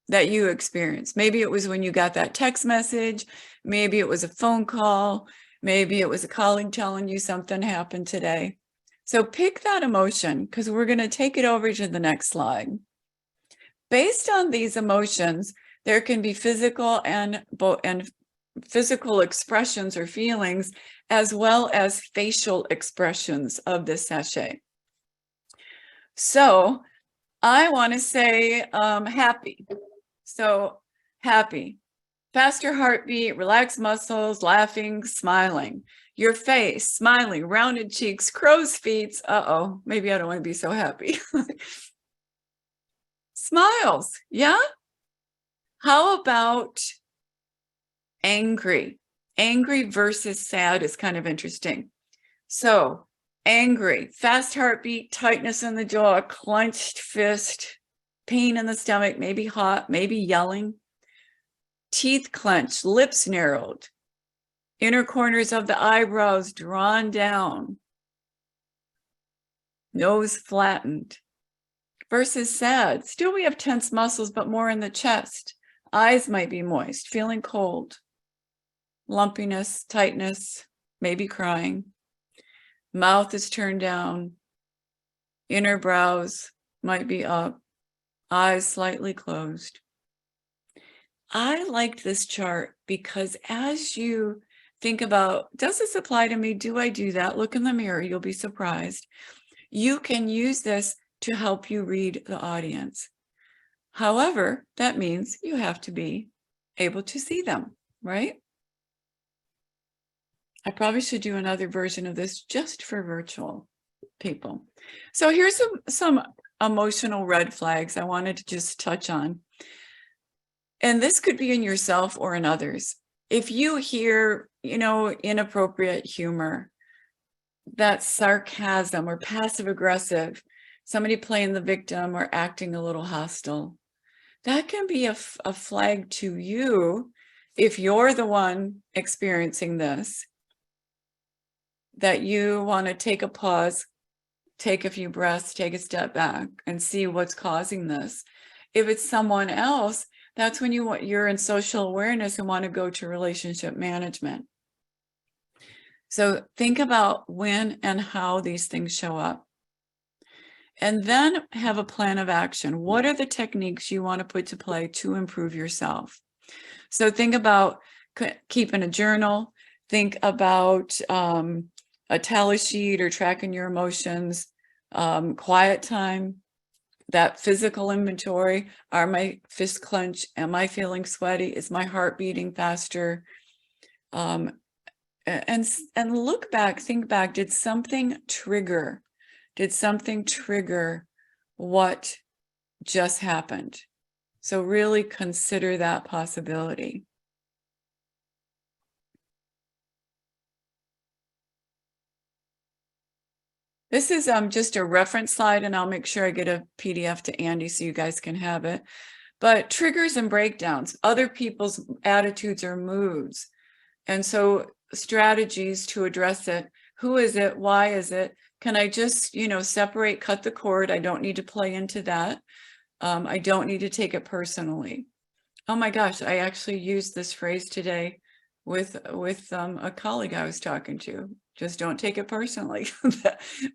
that you experienced. Maybe it was when you got that text message. Maybe it was a phone call. Maybe it was a colleague telling you something happened today. So pick that emotion because we're going to take it over to the next slide. Based on these emotions, there can be physical and physical expressions or feelings, as well as facial expressions of this sachet. So I want to say happy. So happy, faster heartbeat, relaxed muscles, laughing, smiling. Your face, smiling, rounded cheeks, crow's feet. Uh-oh, maybe I don't want to be so happy. Smiles, yeah? How about angry? Angry versus sad is kind of interesting. So angry, fast heartbeat, tightness in the jaw, clenched fist, pain in the stomach, maybe hot, maybe yelling, teeth clenched, lips narrowed, inner corners of the eyebrows drawn down, nose flattened. Versus sad, still we have tense muscles, but more in the chest. Eyes might be moist, feeling cold, lumpiness, tightness, maybe crying. Mouth is turned down, inner brows might be up, eyes slightly closed. I liked this chart because as you think about, does this apply to me? Do I do that? Look in the mirror, you'll be surprised. You can use this to help you read the audience. However, that means you have to be able to see them, right? I probably should do another version of this just for virtual people. So here's some emotional red flags I wanted to just touch on. And this could be in yourself or in others. If you hear, inappropriate humor, that sarcasm or passive aggressive, somebody playing the victim or acting a little hostile, that can be a flag to you if you're the one experiencing this, that you want to take a pause, take a few breaths, take a step back and see what's causing this. If it's someone else, that's when you're in social awareness and want to go to relationship management. So think about when and how these things show up. And then have a plan of action. What are the techniques you want to put to play to improve yourself? So think about keeping a journal. Think about a tally sheet or tracking your emotions, quiet time, that physical inventory. Are my fists clenched? Am I feeling sweaty? Is my heart beating faster? And look back, think back, did something trigger what just happened? So really consider that possibility. This is just a reference slide, and I'll make sure I get a PDF to Andy so you guys can have it. But triggers and breakdowns, other people's attitudes or moods. And so strategies to address it. Who is it? Why is it? Can I just, separate, cut the cord? I don't need to play into that. I don't need to take it personally. Oh my gosh, I actually used this phrase today with a colleague I was talking to. Just don't take it personally.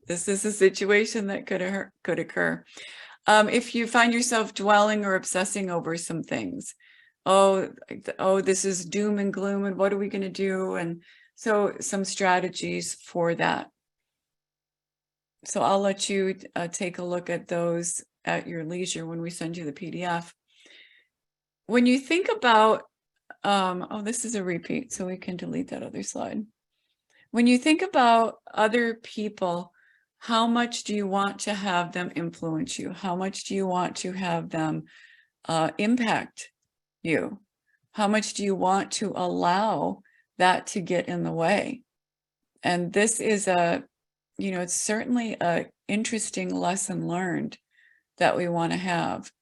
This is a situation that could occur. If you find yourself dwelling or obsessing over some things, oh, this is doom and gloom, and what are we going to do? And so some strategies for that. So I'll let you take a look at those at your leisure when we send you the PDF. When you think about, this is a repeat, so we can delete that other slide. When you think about other people, how much do you want to have them influence you? How much do you want to have them impact you? How much do you want to allow that to get in the way? And this is it's certainly an interesting lesson learned that we want to have.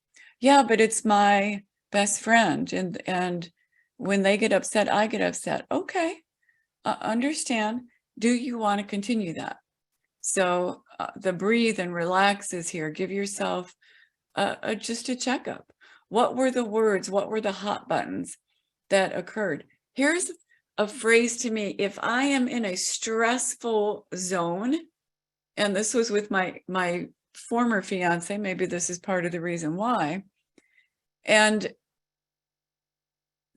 Yeah, but it's my best friend, and when they get upset, I get upset. Okay, understand. Do you want to continue that? So the breathe and relax is here. Give yourself just a checkup. What were the words? What were the hot buttons that occurred? Here's a phrase to me. If I am in a stressful zone, and this was with my former fiance, maybe this is part of the reason why, and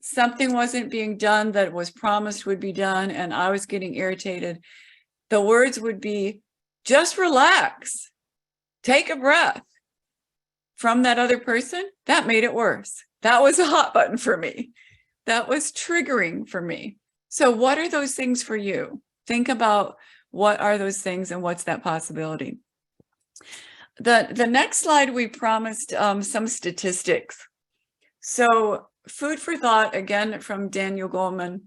something wasn't being done that was promised would be done, and I was getting irritated, the words would be, just relax, take a breath. From that other person, that made it worse. That was a hot button for me. That was triggering for me. So what are those things for you? Think about what are those things and what's that possibility. The next slide, we promised some statistics. So food for thought again from Daniel Goleman.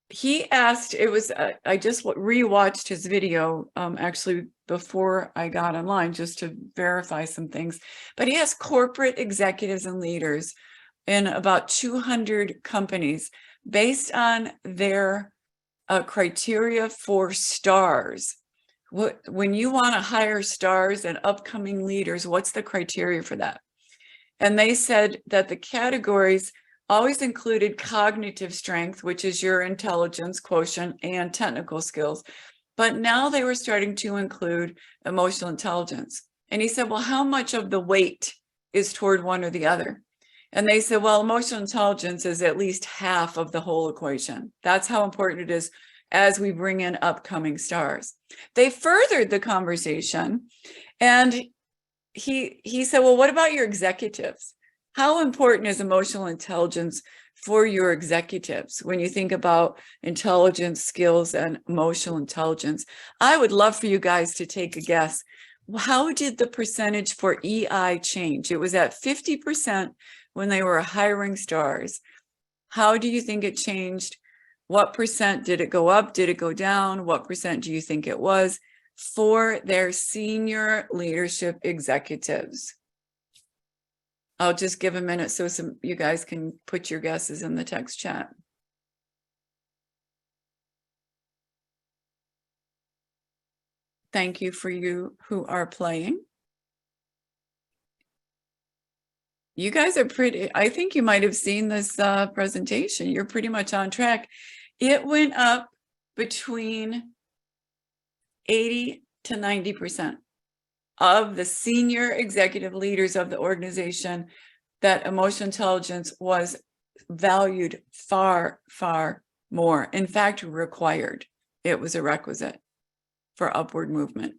He asked, it was, I just rewatched his video actually before I got online just to verify some things, but he asked corporate executives and leaders in about 200 companies based on their criteria for stars. When you want to hire stars and upcoming leaders, what's the criteria for that? And they said that the categories always included cognitive strength, which is your intelligence quotient, and technical skills. But now they were starting to include emotional intelligence. And he said, well, how much of the weight is toward one or the other? And they said, well, emotional intelligence is at least half of the whole equation. That's how important it is as we bring in upcoming stars. They furthered the conversation, and he said, well, what about your executives? How important is emotional intelligence for your executives when you think about intelligence, skills, and emotional intelligence? I would love for you guys to take a guess. How did the percentage for EI change? It was at 50% when they were hiring stars. How do you think it changed? What percent did it go up? Did it go down? What percent do you think it was for their senior leadership executives? I'll just give a minute so you guys can put your guesses in the text chat. Thank you for you who are playing. You guys are pretty, I think you might have seen this presentation. You're pretty much on track. It went up between 80 to 90% of the senior executive leaders of the organization that emotional intelligence was valued far, far more. In fact, required. It was a requisite for upward movement.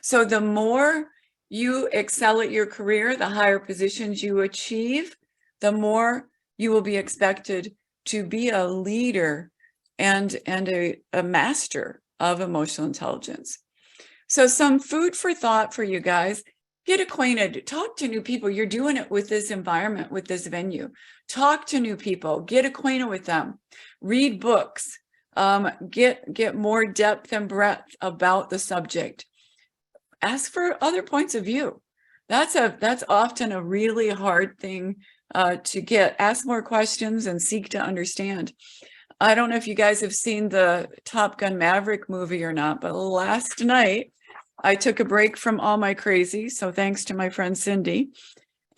So the more you excel at your career, the higher positions you achieve, the more you will be expected to be a leader and a master of emotional intelligence. So some food for thought for you guys. Get acquainted, talk to new people. You're doing it with this environment, with this venue. Talk to new people, get acquainted with them, read books, get more depth and breadth about the subject. Ask for other points of view. That's often a really hard thing to get. Ask more questions and seek to understand. I don't know if you guys have seen the Top Gun Maverick movie or not, but last night I took a break from all my crazy, so thanks to my friend Cindy,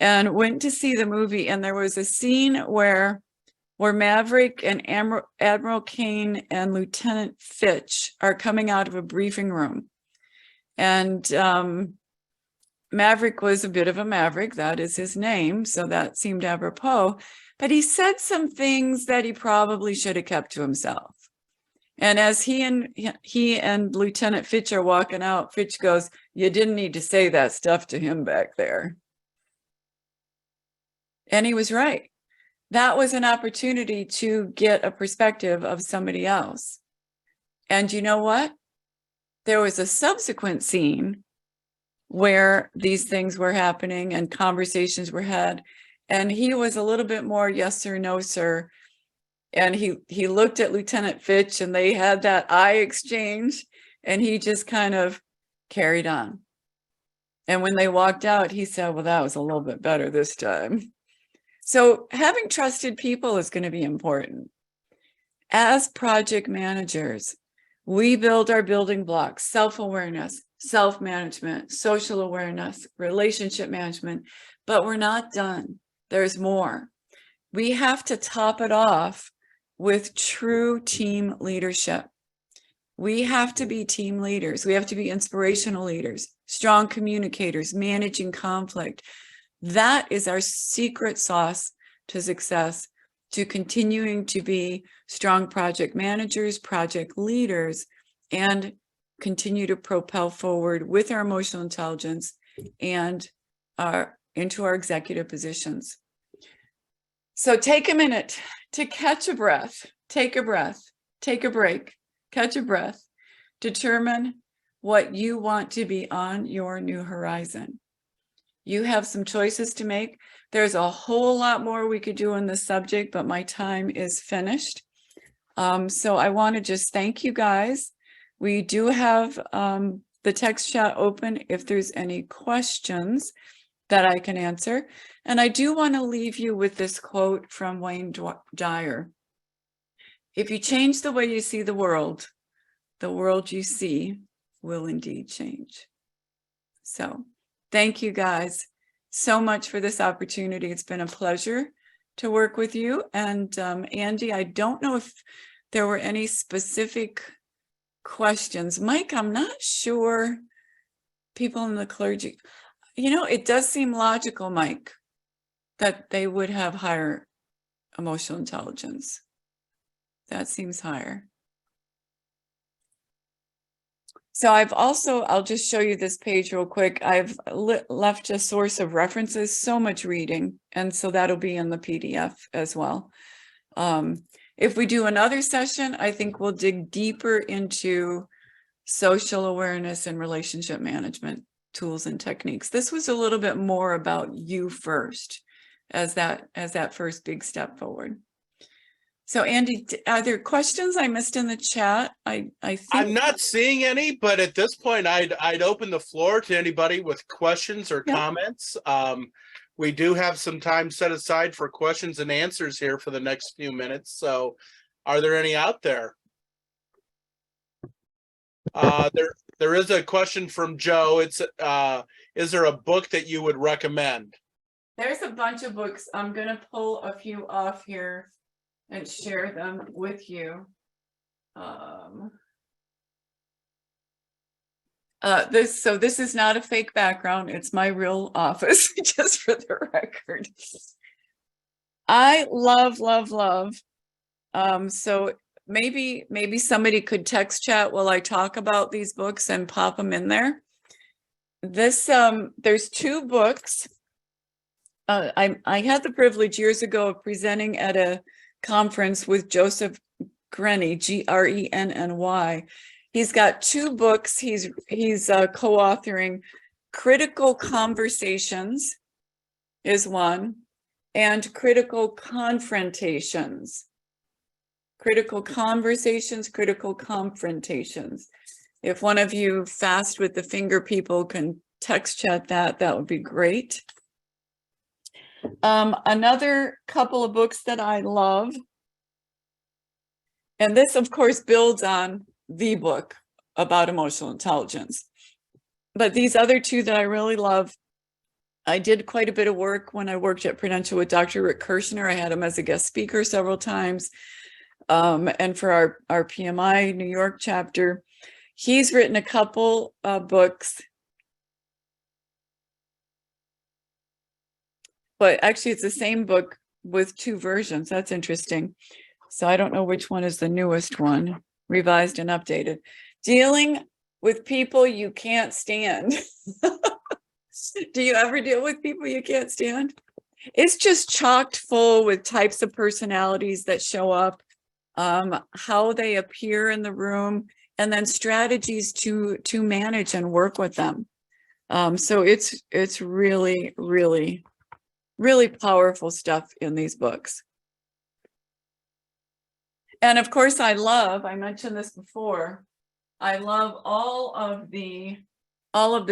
and went to see the movie. And there was a scene where Maverick and Admiral Kane and Lieutenant Fitch are coming out of a briefing room. And Maverick was a bit of a maverick, that is his name, so that seemed apropos. But he said some things that he probably should have kept to himself. And as he and Lieutenant Fitch are walking out, Fitch goes, "You didn't need to say that stuff to him back there." And he was right. That was an opportunity to get a perspective of somebody else. And you know what? There was a subsequent scene where these things were happening and conversations were had, and he was a little bit more yes sir, no sir. And he looked at Lieutenant Fitch and they had that eye exchange, and he just kind of carried on. And when they walked out, he said, well, that was a little bit better this time. So having trusted people is going to be important. As project managers, we build our building blocks: self-awareness, self-management, social awareness, relationship management, but we're not done. There's more. We have to top it off with true team leadership. We have to be team leaders. We have to be inspirational leaders, strong communicators, managing conflict. That is our secret sauce to success, to continuing to be strong project managers, project leaders, and continue to propel forward with our emotional intelligence and into our executive positions. So take a minute to catch a breath, take a breath, take a break, catch a breath, determine what you want to be on your new horizon. You have some choices to make. There's a whole lot more we could do on this subject, but my time is finished. So I want to just thank you guys. We do have the text chat open if there's any questions that I can answer. And I do want to leave you with this quote from Wayne Dyer. If you change the way you see the world you see will indeed change. So thank you guys so much for this opportunity. It's been a pleasure to work with you. And Andy, I don't know if there were any specific questions. Mike, I'm not sure people in the clergy, you know, it does seem logical, Mike, that they would have higher emotional intelligence. That seems higher. So I'll just show you this page real quick. I've left a source of references, so much reading. And so that'll be in the PDF as well. If we do another session, I think we'll dig deeper into social awareness and relationship management tools and techniques. This was a little bit more about you first as that first big step forward. So Andy, are there questions I missed in the chat? I think I'm not seeing any, but at this point, I'd open the floor to anybody with questions or comments. We do have some time set aside for questions and answers here for the next few minutes. So are there any out there? There is a question from Joe. It's is there a book that you would recommend? There's a bunch of books. I'm going to pull a few off here and share them with you. This is not a fake background. It's my real office, just for the record. I love. So maybe somebody could text chat while I talk about these books and pop them in there. There's two books. I had the privilege years ago of presenting at a conference with Joseph Grenny, Grenny. He's got two books. He's co-authoring. Critical Conversations is one, and Critical Confrontations. Critical Conversations, Critical Confrontations. If one of you fast with the finger people can text chat that would be great. Another couple of books that I love, and this of course builds on the book about emotional intelligence, but these other two that I really love, I did quite a bit of work when I worked at Prudential with Dr. Rick Kirshner. I had him as a guest speaker several times, and for our PMI New York chapter. He's written a couple books, but actually it's the same book with two versions. That's interesting. So I don't know which one is the newest one, revised and updated. Dealing with people you can't stand. Do you ever deal with people you can't stand? It's just chocked full with types of personalities that show up, how they appear in the room, and then strategies to manage and work with them. So it's really, really, really powerful stuff in these books. And of course, I mentioned this before, I love all of the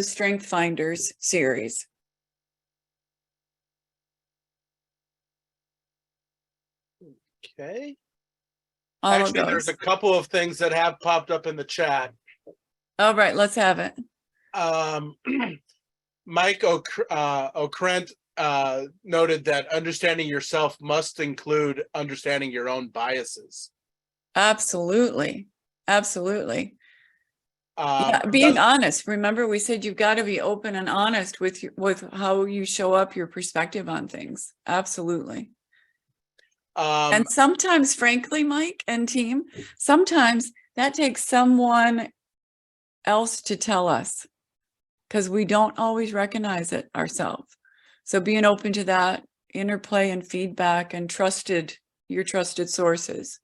Strength Finders series. Okay. All Actually, there's a couple of things that have popped up in the chat. All right, let's have it. Mike Okrent noted that understanding yourself must include understanding your own biases. Absolutely. Being honest. Remember, we said you've got to be open and honest with how you show up, your perspective on things. Absolutely. And sometimes, frankly, Mike and team, sometimes that takes someone else to tell us, because we don't always recognize it ourselves. So being open to that interplay and feedback, and your trusted sources.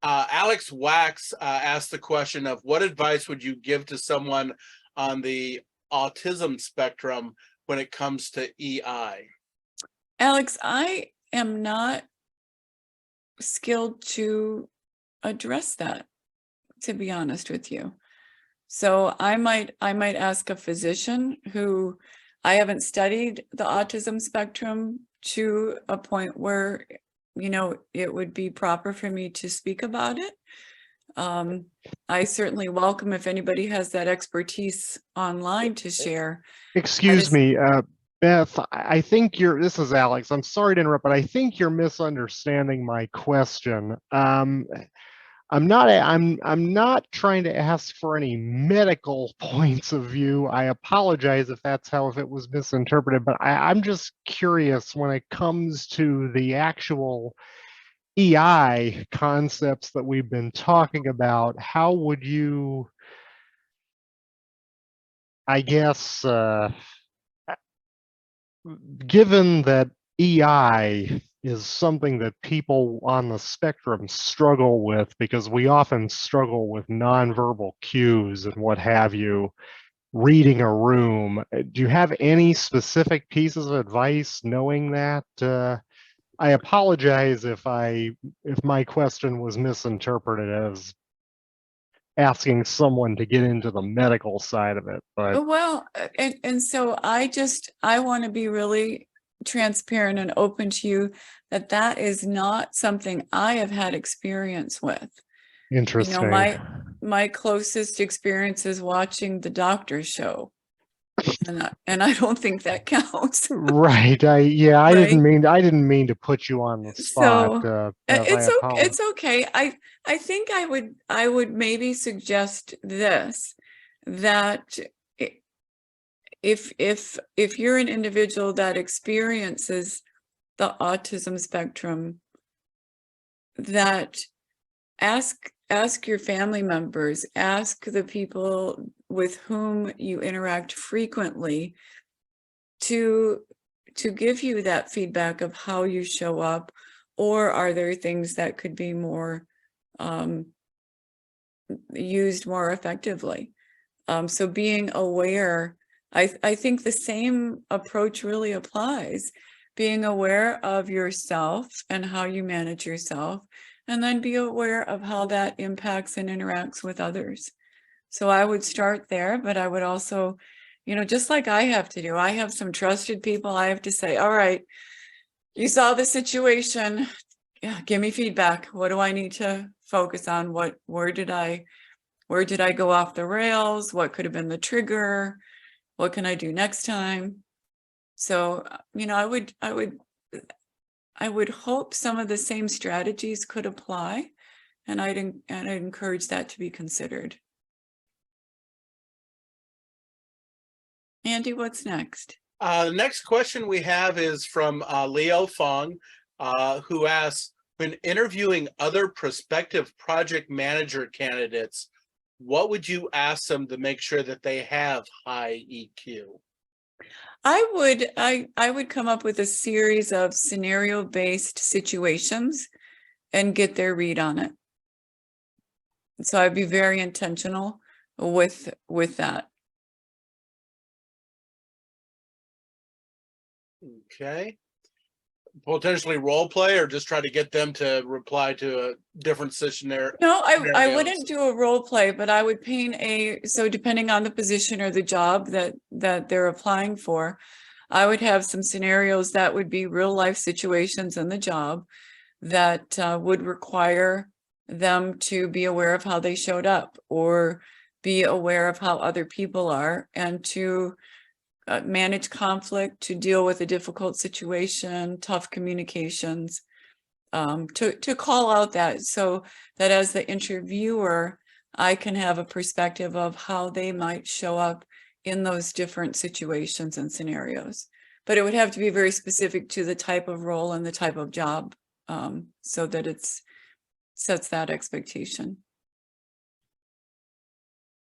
Alex Wax asked the question of what advice would you give to someone on the autism spectrum when it comes to EI? Alex, I am not skilled to address that, to be honest with you. So I might ask a physician who, I haven't studied the autism spectrum to a point where, you know, it would be proper for me to speak about it. I certainly welcome if anybody has that expertise online to share. Excuse me, Beth, I think this is Alex. I'm sorry to interrupt, but I think you're misunderstanding my question. I'm not trying to ask for any medical points of view. I apologize if if it was misinterpreted, but I'm just curious when it comes to the actual EI concepts that we've been talking about, how would you, I guess, given that EI is something that people on the spectrum struggle with, because we often struggle with nonverbal cues and what have you, reading a room, do you have any specific pieces of advice knowing that? I apologize if my question was misinterpreted as asking someone to get into the medical side of it, but Well, and so I want to be really transparent and open to you that that is not something I have had experience with. interesting. You know, my closest experience is watching the doctor show. And I don't think that counts. Right. I Right? didn't mean to put you on the spot. So Beth, I apologize. it's okay. I think I would maybe suggest this, that if you're an individual that experiences the autism spectrum, that ask your family members, ask the people with whom you interact frequently to give you that feedback of how you show up, or are there things that could be more used more effectively. So being aware, I think the same approach really applies. Being aware of yourself and how you manage yourself, and then be aware of how that impacts and interacts with others. So I would start there, but I would also, you know, just like I have to do, I have some trusted people. I have to say, all right, you saw the situation. Yeah, give me feedback. What do I need to focus on? Where did I go off the rails? What could have been the trigger? What can I do next time? So, you know, I would hope some of the same strategies could apply, and I'd encourage that to be considered. Andy, what's next? The next question we have is from Leo Fong, who asks, when interviewing other prospective project manager candidates, what would you ask them to make sure that they have high EQ? I would come up with a series of scenario-based situations and get their read on it. So I'd be very intentional with that. Okay. Potentially role play, or just try to get them to reply to a different scenario? No, I wouldn't do a role play, but I would paint so depending on the position or the job that they're applying for, I would have some scenarios that would be real life situations in the job that would require them to be aware of how they showed up, or be aware of how other people are, and to manage conflict, to deal with a difficult situation, tough communications, to call out that, so that as the interviewer, I can have a perspective of how they might show up in those different situations and scenarios. But it would have to be very specific to the type of role and the type of job, so that sets that expectation.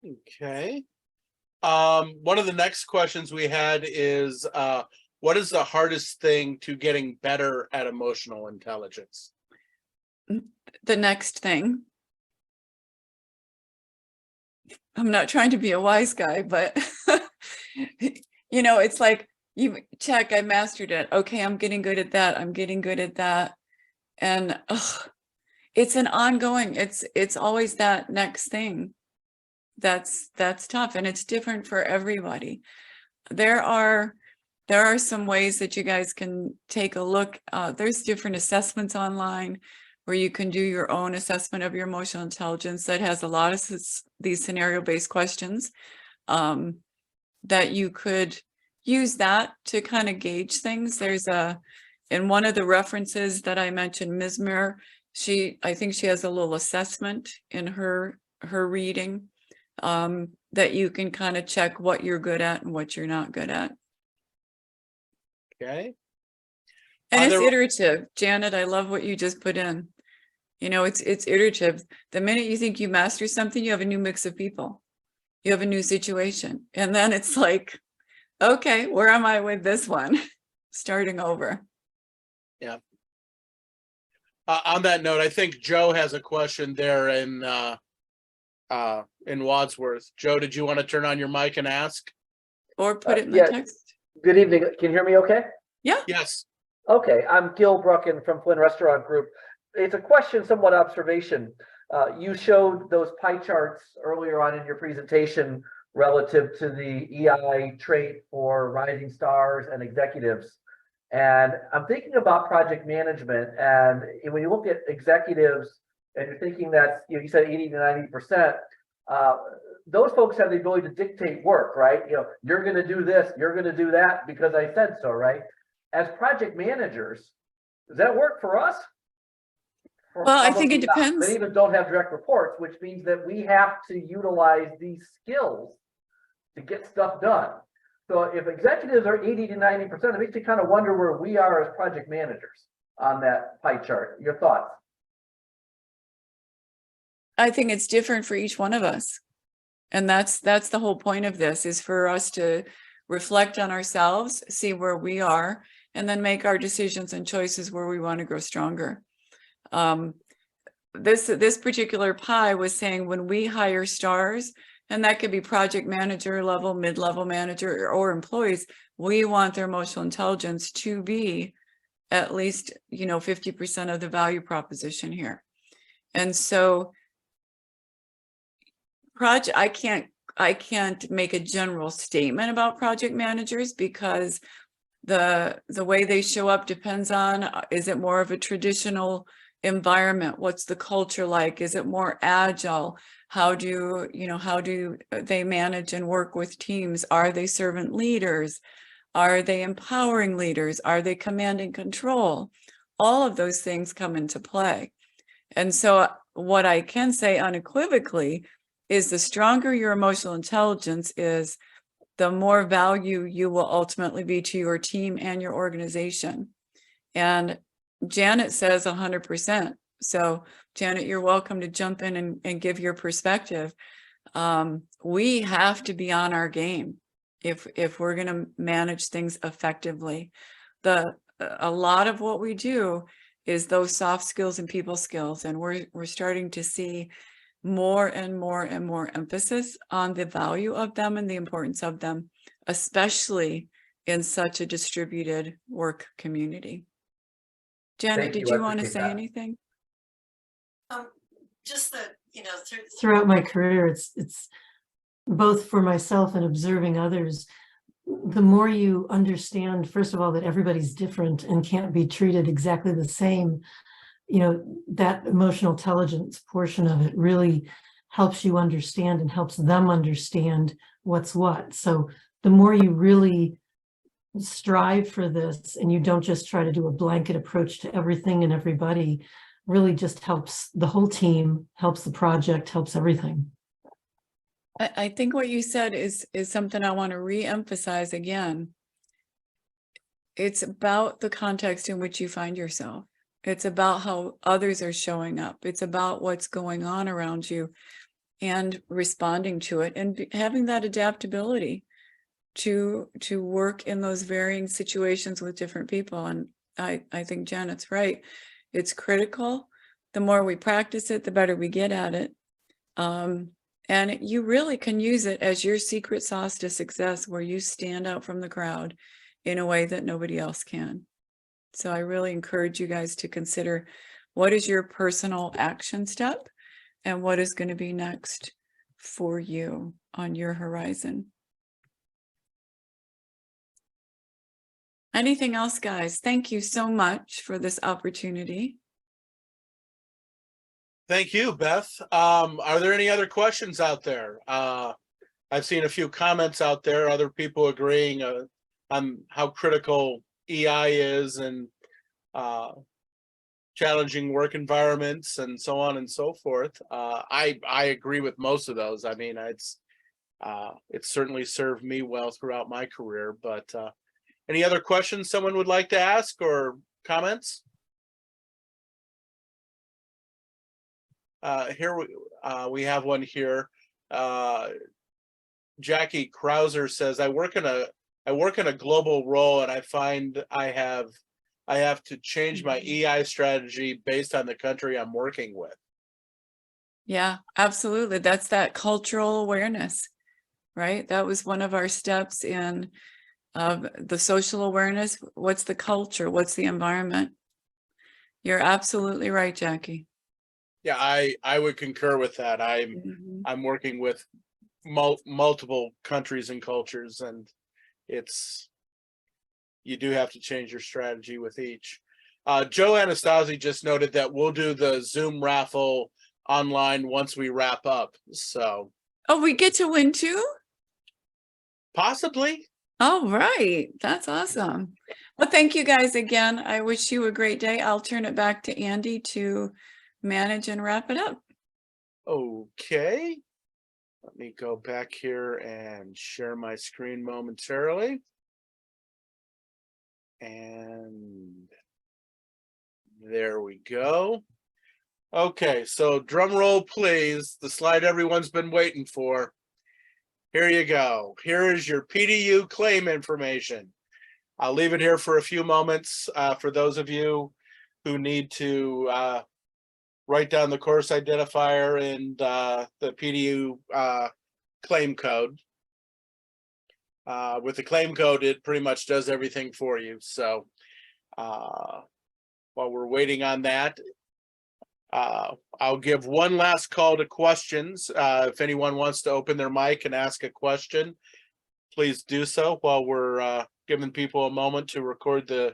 Okay. One of the next questions we had is, what is the hardest thing to getting better at emotional intelligence? The next thing. I'm not trying to be a wise guy, but you know, it's like you check, I mastered it. Okay, I'm getting good at that. I'm getting good at that. And it's an ongoing, it's always that next thing that's tough, and it's different for everybody. There are some ways that you guys can take a look. There's different assessments online where you can do your own assessment of your emotional intelligence that has a lot of these scenario-based questions that you could use that to kind of gauge things. There's in one of the references that I mentioned, Ms. Mir, I think she has a little assessment in her reading that you can kind of check what you're good at and what you're not good at. Okay. And it's iterative. Janet, I love what you just put in. You know, it's iterative. The minute you think you master something, you have a new mix of people. You have a new situation. And then it's like, okay, where am I with this one? Starting over. Yeah. On that note, I think Joe has a question there in Wadsworth. Joe, did you want to turn on your mic and ask? Or put it in the yeah. text. Good evening. Can you hear me okay? Yeah. Yes. Okay, I'm Gil Brucken from Flynn Restaurant Group. It's a question, somewhat observation. You showed those pie charts earlier on in your presentation relative to the EI trait for rising stars and executives. And I'm thinking about project management. And when you look at executives and you're thinking that, you said 80 to 90%, those folks have the ability to dictate work, right? You're going to do this, you're going to do that because I said so, right? As project managers, does that work for us? Well, I think it depends. Many of us don't have direct reports, which means that we have to utilize these skills to get stuff done. So if executives are 80 to 90%, it makes you kind of wonder where we are as project managers on that pie chart. Your thoughts? I think it's different for each one of us. And that's the whole point of this, is for us to reflect on ourselves, see where we are, and then make our decisions and choices where we want to grow stronger. This particular pie was saying when we hire stars, and that could be project manager level, mid-level manager, or employees, we want their emotional intelligence to be at least, 50% of the value proposition here. And so I can't make a general statement about project managers, because the way they show up depends on, is it more of a traditional environment? What's the culture like? Is it more agile? How do they manage and work with teams? Are they servant leaders? Are they empowering leaders? Are they command and control? All of those things come into play. And so what I can say unequivocally is the stronger your emotional intelligence is, the more value you will ultimately be to your team and your organization. And Janet says 100%. So Janet, you're welcome to jump in and give your perspective. We have to be on our game if we're going to manage things effectively. A lot of what we do is those soft skills and people skills, and we're starting to see more and more and more emphasis on the value of them and the importance of them, especially in such a distributed work community. Janet, did you want to say anything? Just that, throughout my career, it's both for myself and observing others. The more you understand, first of all, that everybody's different and can't be treated exactly the same, that emotional intelligence portion of it really helps you understand and helps them understand what's what. So the more you really strive for this, and you don't just try to do a blanket approach to everything and everybody, really just helps the whole team, helps the project, helps everything. I think what you said is something I want to re-emphasize again. It's about the context in which you find yourself. It's about how others are showing up. It's about what's going on around you and responding to it, and having that adaptability to work in those varying situations with different people. And I think Janet's right. It's critical. The more we practice it, the better we get at it. And you really can use it as your secret sauce to success, where you stand out from the crowd in a way that nobody else can. So I really encourage you guys to consider, what is your personal action step and what is going to be next for you on your horizon. Anything else, guys? Thank you so much for this opportunity. Thank you, Beth. Are there any other questions out there? I've seen a few comments out there, other people agreeing on how critical EI is and challenging work environments and so on and so forth. I agree with most of those. I mean, it's certainly served me well throughout my career, but any other questions someone would like to ask or comments? Here we have one here. Jackie Krauser says, I work in a global role, and I find I have to change my EI strategy based on the country I'm working with. Yeah, absolutely. That's that cultural awareness, right? That was one of our steps in the social awareness. What's the culture? What's the environment? You're absolutely right, Jackie. Yeah, I would concur with that. I'm working with multiple countries and cultures, and you do have to change your strategy with each. Joe Anastasi just noted that we'll do the Zoom raffle online once we wrap up. So, oh, we get to win too? Possibly. All right, that's awesome. Well, thank you guys again. I wish you a great day. I'll turn it back to Andy to manage and wrap it up. Okay. Let me go back here and share my screen momentarily. And there we go. Okay, so drum roll, please. The slide everyone's been waiting for. Here you go. Here is your PDU claim information. I'll leave it here for a few moments for those of you who need to write down the course identifier and the PDU claim code. With the claim code, it pretty much does everything for you. So while we're waiting on that, I'll give one last call to questions. If anyone wants to open their mic and ask a question, please do so while we're giving people a moment to record the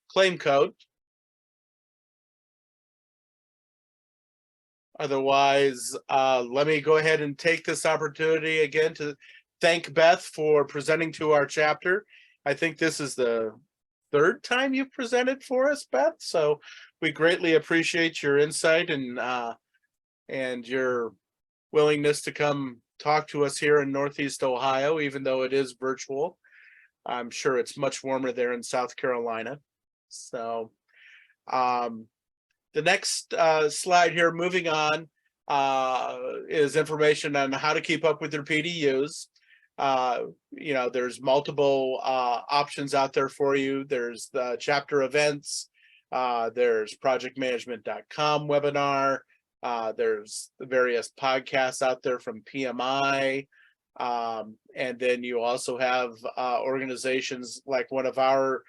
claim code. Otherwise, let me go ahead and take this opportunity again to thank Beth for presenting to our chapter. I think this is the third time you've presented for us, Beth. So we greatly appreciate your insight and your willingness to come talk to us here in Northeast Ohio, even though it is virtual. I'm sure it's much warmer there in South Carolina. So the next slide here, moving on, is information on how to keep up with your PDUs. You know, there's multiple options out there for you. There's the chapter events. There's projectmanagement.com webinar. There's the various podcasts out there from PMI. And then you also have organizations like one of our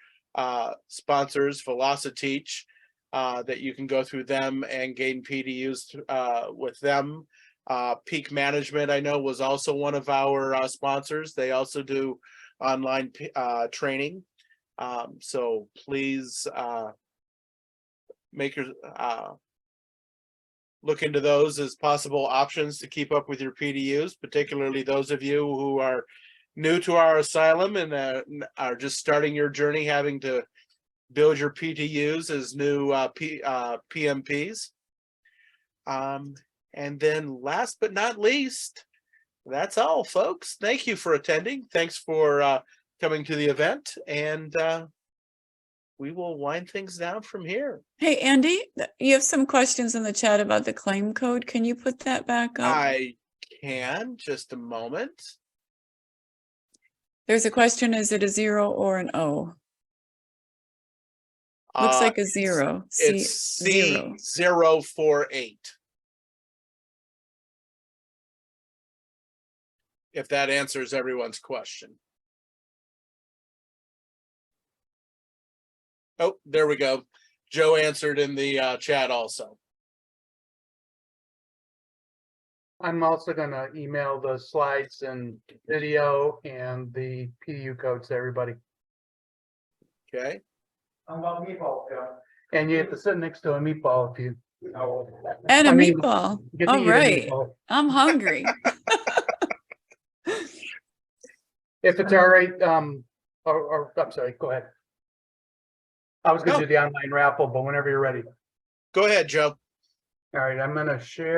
sponsors, Velociteach, that you can go through them and gain PDUs with them. Peak Management, I know, was also one of our sponsors. They also do online training. So please make your look into those as possible options to keep up with your PDUs, particularly those of you who are new to our asylum and are just starting your journey having to build your PDUs as new PMPs. And then last but not least, that's all, folks. Thank you for attending. Thanks for coming to the event, and we will wind things down from here. Hey, Andy, you have some questions in the chat about the claim code. Can you put that back up? I can, just a moment. There's a question, is it a 0 or an O? Looks like a 0. It's C048. if that answers everyone's question. Oh, there we go. Joe answered in the chat also. I'm also gonna email the slides and video and the PU codes to everybody. Okay. I'm about meatball, Joe. And you have to sit next to a meatball if you. And a I mean, meatball. get to All eat a right. meatball. I'm hungry. If it's all right, or I'm sorry, go ahead. I was gonna No. do the online raffle, but whenever you're ready. Go ahead, Joe. All right, I'm gonna share.